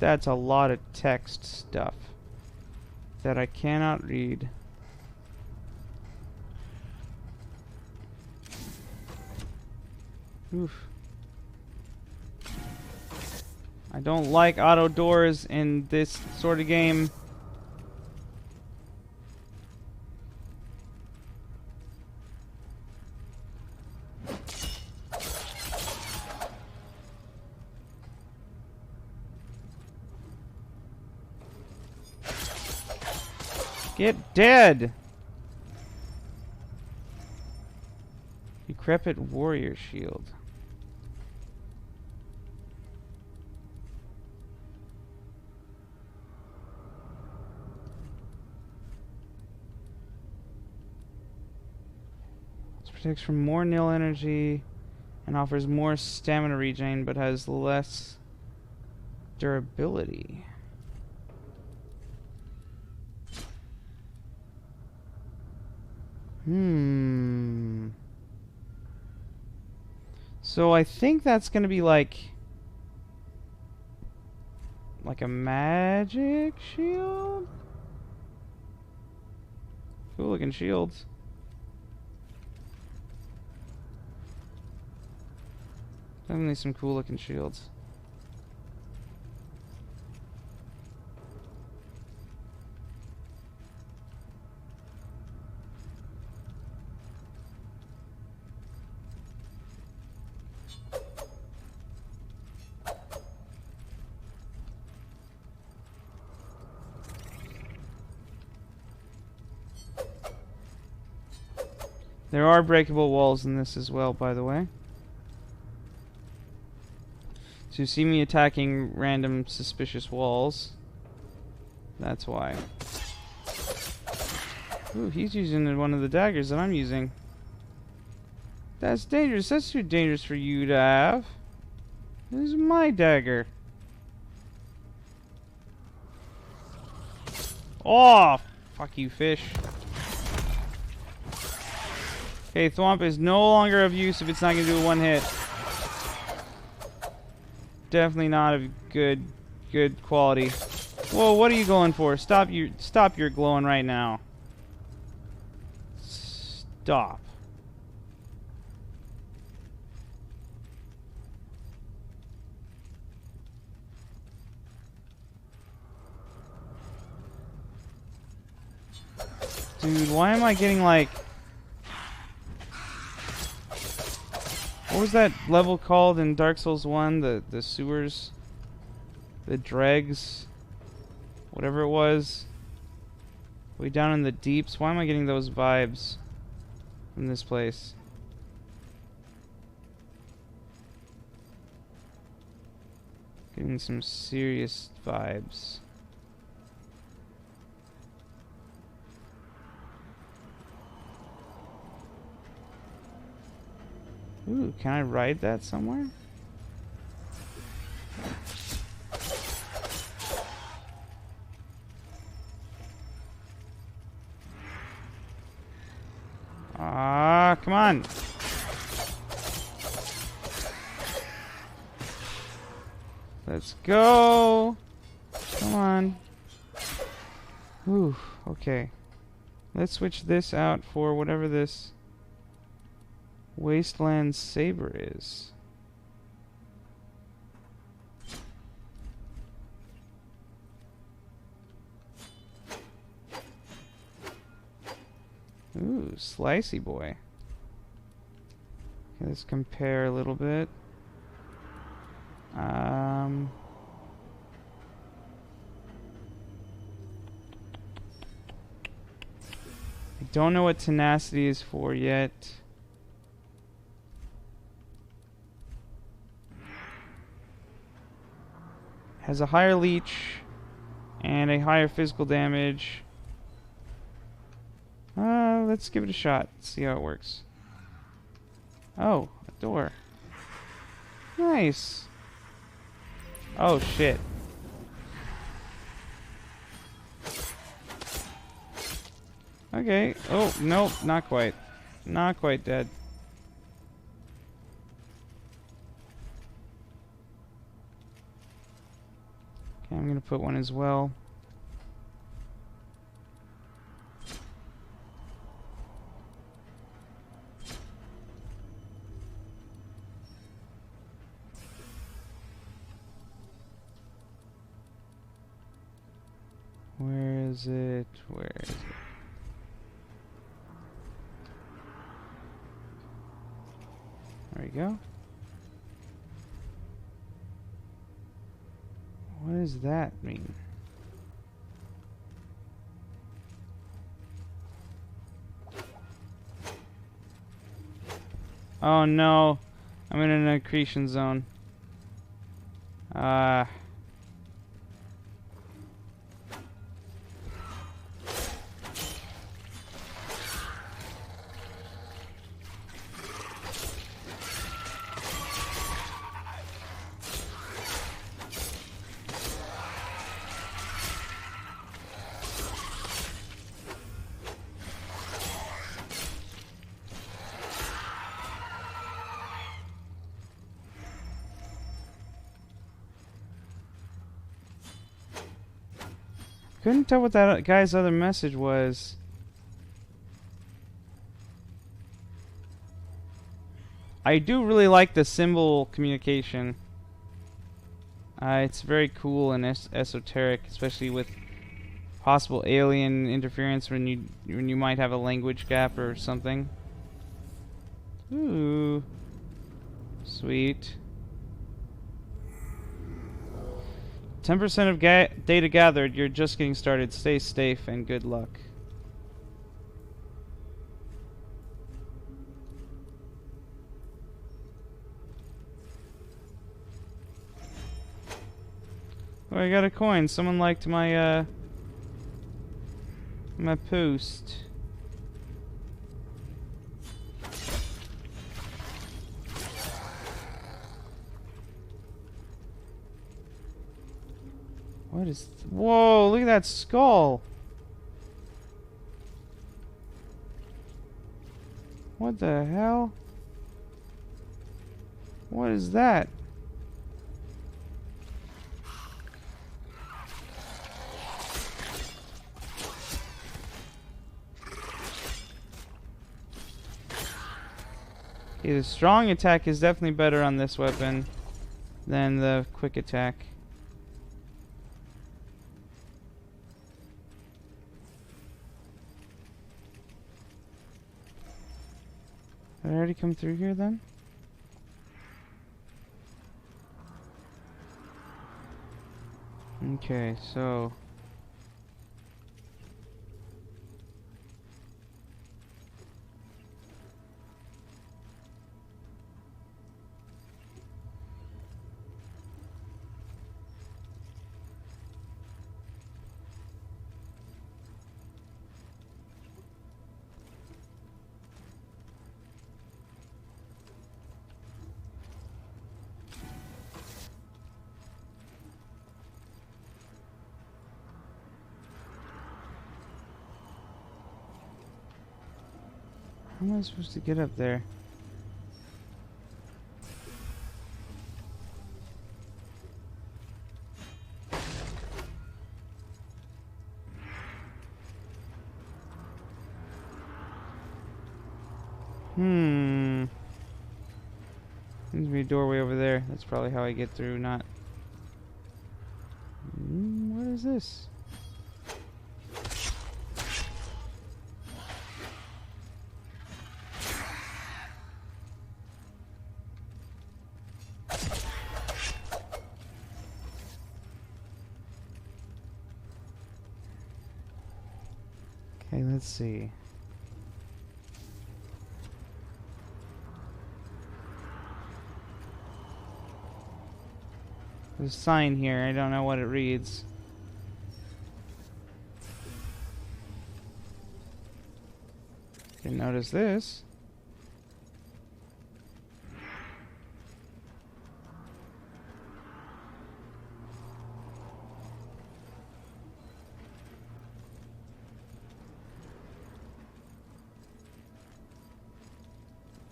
That's a lot of text stuff that I cannot read. Oof. I don't like auto doors in this sort of game. Get dead! Decrepit warrior shield. This protects from more nil energy and offers more stamina regen, but has less durability. So I think that's gonna be like a magic shield? Cool looking shields. Definitely some cool looking shields. There are breakable walls in this as well, by the way. So you see me attacking random suspicious walls. That's why. Ooh, he's using one of the daggers that I'm using. That's dangerous. That's too dangerous for you to have. This is my dagger. Oh! Fuck you, fish. Okay, Thwomp is no longer of use if it's not going to do a one hit. Definitely not of good quality. Whoa, what are you going for? Stop your glowing right now. Stop. Dude, why am I getting like... What was that level called in Dark Souls 1? The sewers? The dregs? Whatever it was. Way down in the deeps. Why am I getting those vibes from this place? Getting some serious vibes. Ooh, can I ride that somewhere? Ah, come on. Let's go. Come on. Ooh, okay. Let's switch this out for whatever this Wasteland Saber is. Ooh, slicey boy. Okay, let's compare a little bit. I don't know what tenacity is for yet. Has a higher leech and a higher physical damage. Let's give it a shot. See how it works. Oh, a door. Nice. Oh shit. Okay. Oh, nope, not quite. Not quite dead. Okay, I'm gonna put one as well. Where is it? Where is it? There we go. What does that mean? Oh no, I'm in an accretion zone. Couldn't tell what that guy's other message was. I do really like the symbol communication. It's very cool and esoteric, especially with possible alien interference when you might have a language gap or something. Ooh, sweet. 10% of data gathered. You're just getting started. Stay safe and good luck. Oh, I got a coin. Someone liked my my post. What is... Whoa, look at that skull. What the hell? What is that? Okay, the strong attack is definitely better on this weapon than the quick attack. Did I already come through here then? Okay, so... how am I supposed to get up there? Seems to be a doorway over there. That's probably how I get through, not... what is this? Okay, let's see. There's a sign here. I don't know what it reads. Didn't notice this.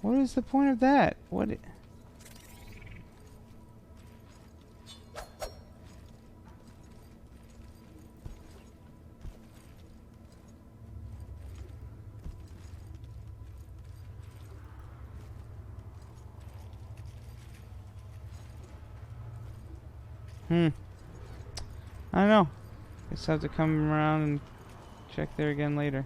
What is the point of that? What? I don't know. Guess I have to come around and check there again later.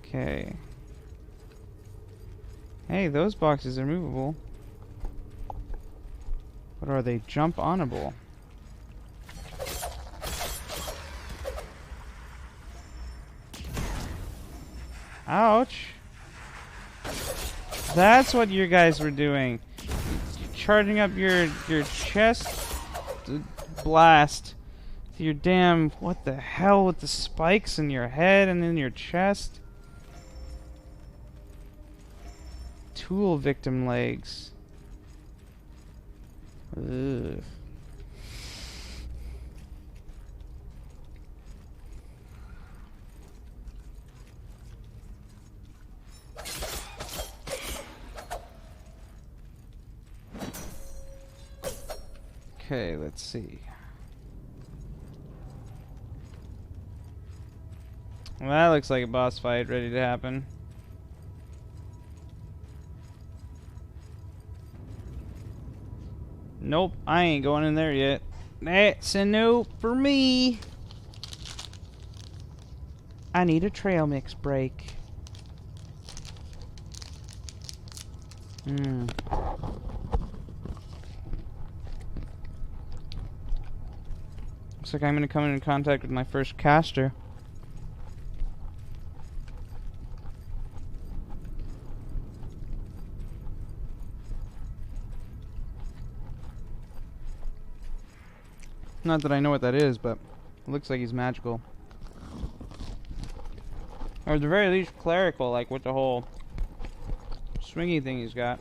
Okay. Hey, those boxes are movable. But are they jump-onable? Ouch. That's what you guys were doing. Charging up your chest blast to your damn... What the hell with the spikes in your head and in your chest? Tool victim legs. Ugh. Okay, let's see. Well, that looks like a boss fight ready to happen. Nope, I ain't going in there yet. That's a no for me. I need a trail mix break. Looks like I'm gonna come into contact with my first caster. Not that I know what that is, but it looks like he's magical. Or at the very least clerical, like with the whole swingy thing he's got.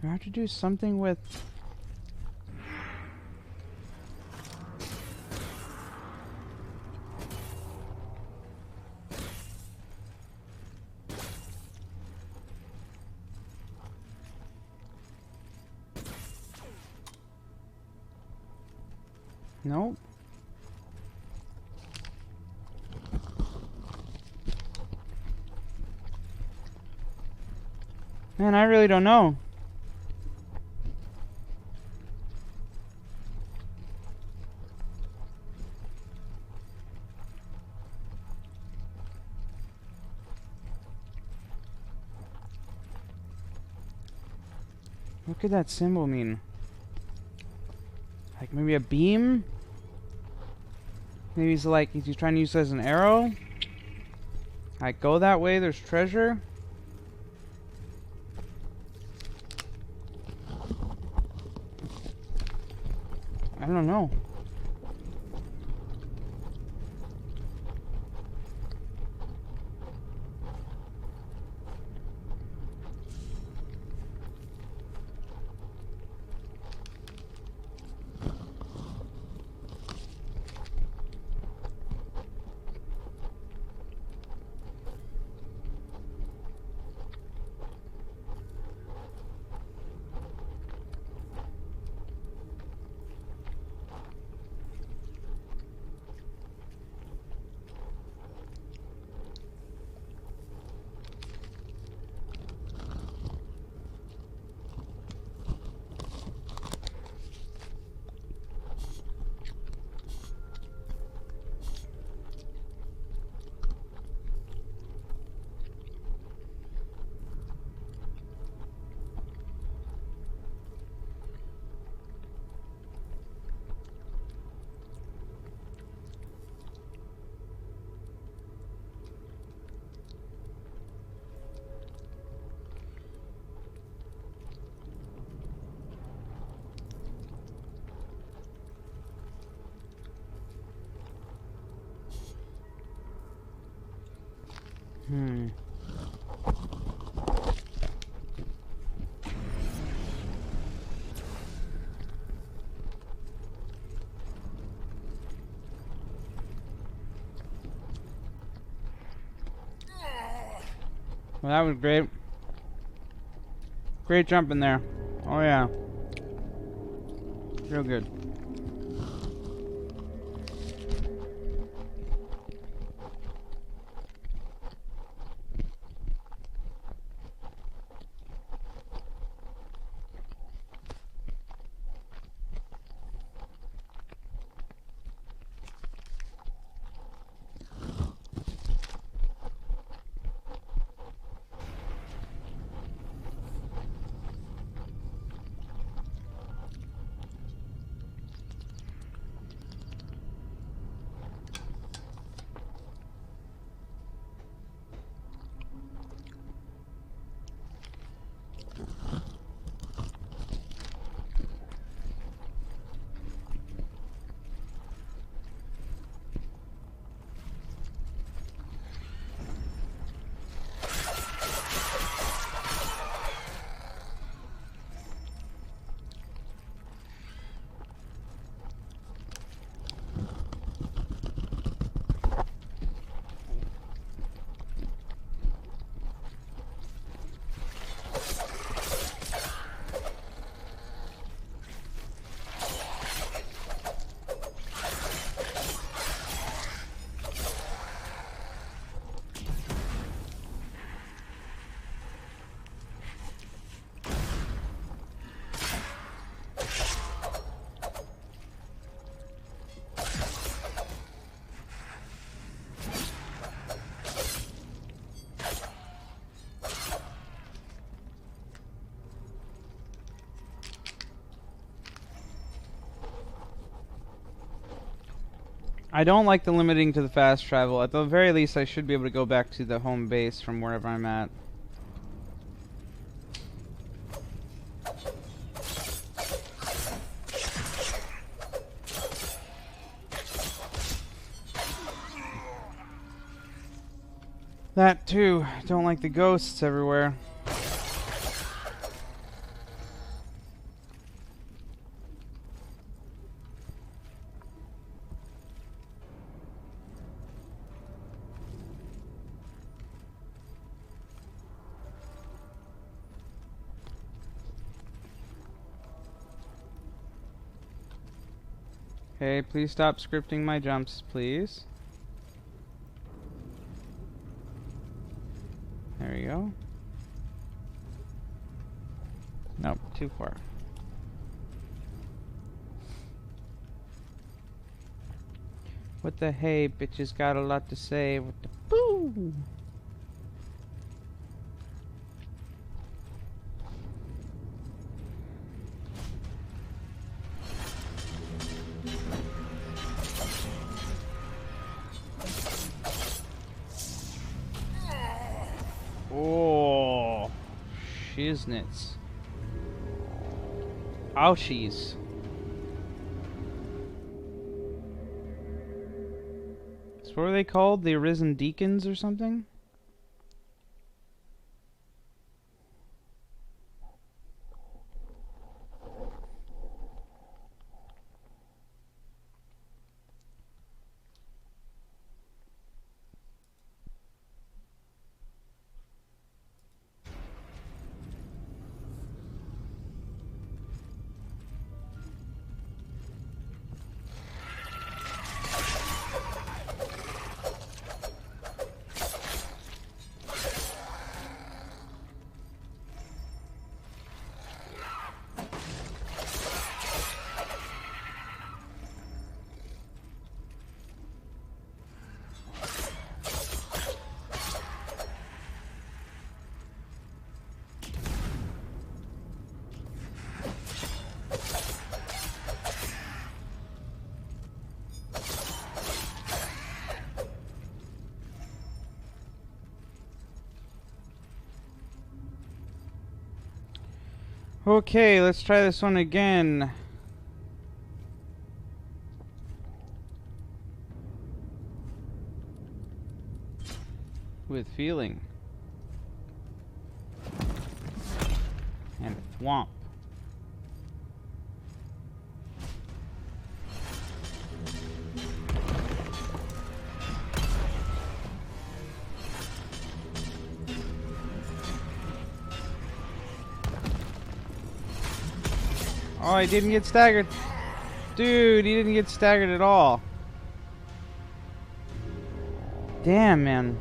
I have to do something with... Nope. Man, I really don't know. What could that symbol mean? Like maybe a beam? Maybe he's like, he's trying to use it as an arrow? Like, go that way, there's treasure? I don't know. Hmm. Well, that was great. Great jump in there. Oh yeah. Real good. I don't like the limiting to the fast travel. At the very least, I should be able to go back to the home base from wherever I'm at. That too. Don't like the ghosts everywhere. Okay, please stop scripting my jumps, please. There we go. Nope, too far. What the hey, bitches got a lot to say. What the boo? Oh, shiznits. Ouchies. So what are they called? The Arisen Deacons or something? Okay, let's try this one again. with feeling. And thwomp. Oh, he didn't get staggered. Dude, he didn't get staggered at all. Damn, man.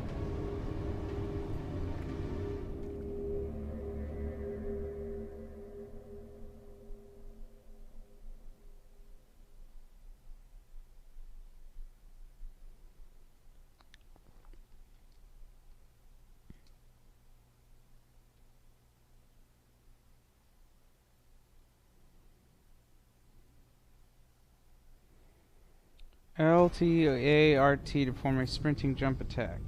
LTART to perform a sprinting jump attack.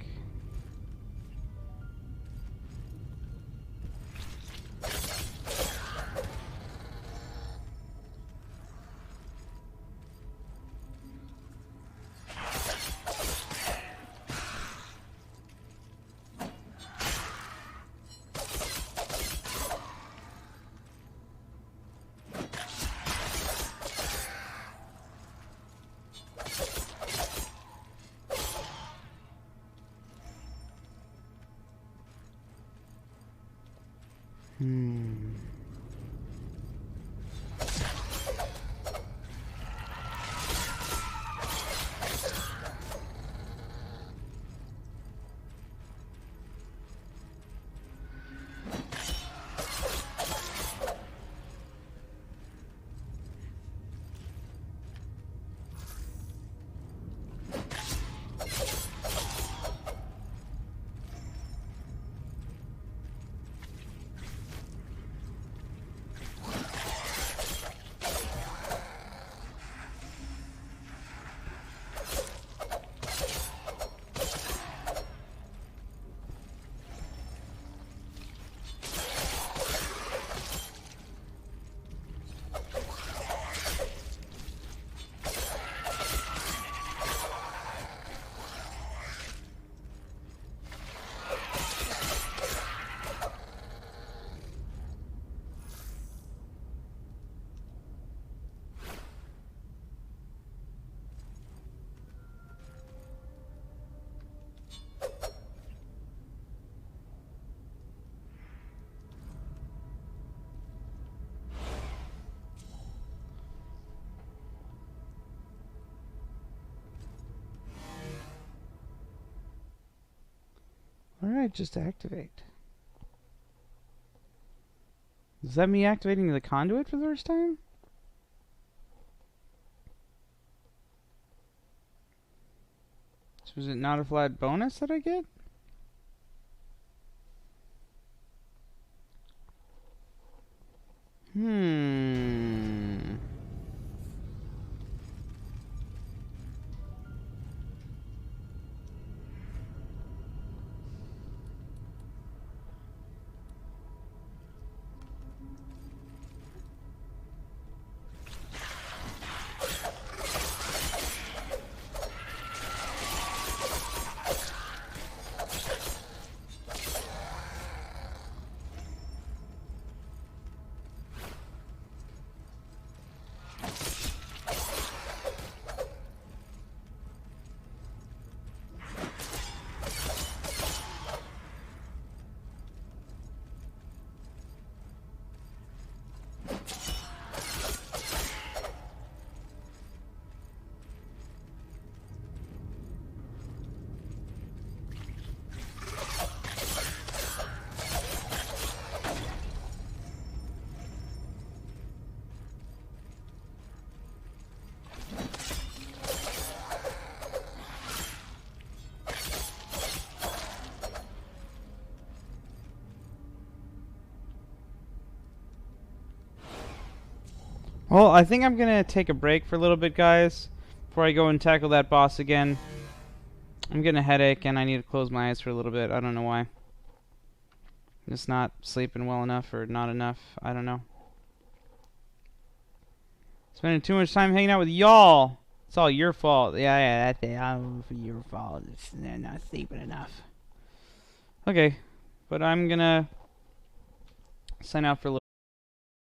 Alright, just activate. Is that me activating the conduit for the first time? So is it not a flat bonus that I get? Well, I think I'm gonna take a break for a little bit, guys, before I go and tackle that boss again. I'm getting a headache and I need to close my eyes for a little bit. I don't know why. Just not sleeping well enough or not enough. I don't know. Spending too much time hanging out with y'all. It's all your fault. Yeah, that's it. All for your fault. It's not sleeping enough. Okay, but I'm gonna sign out for a little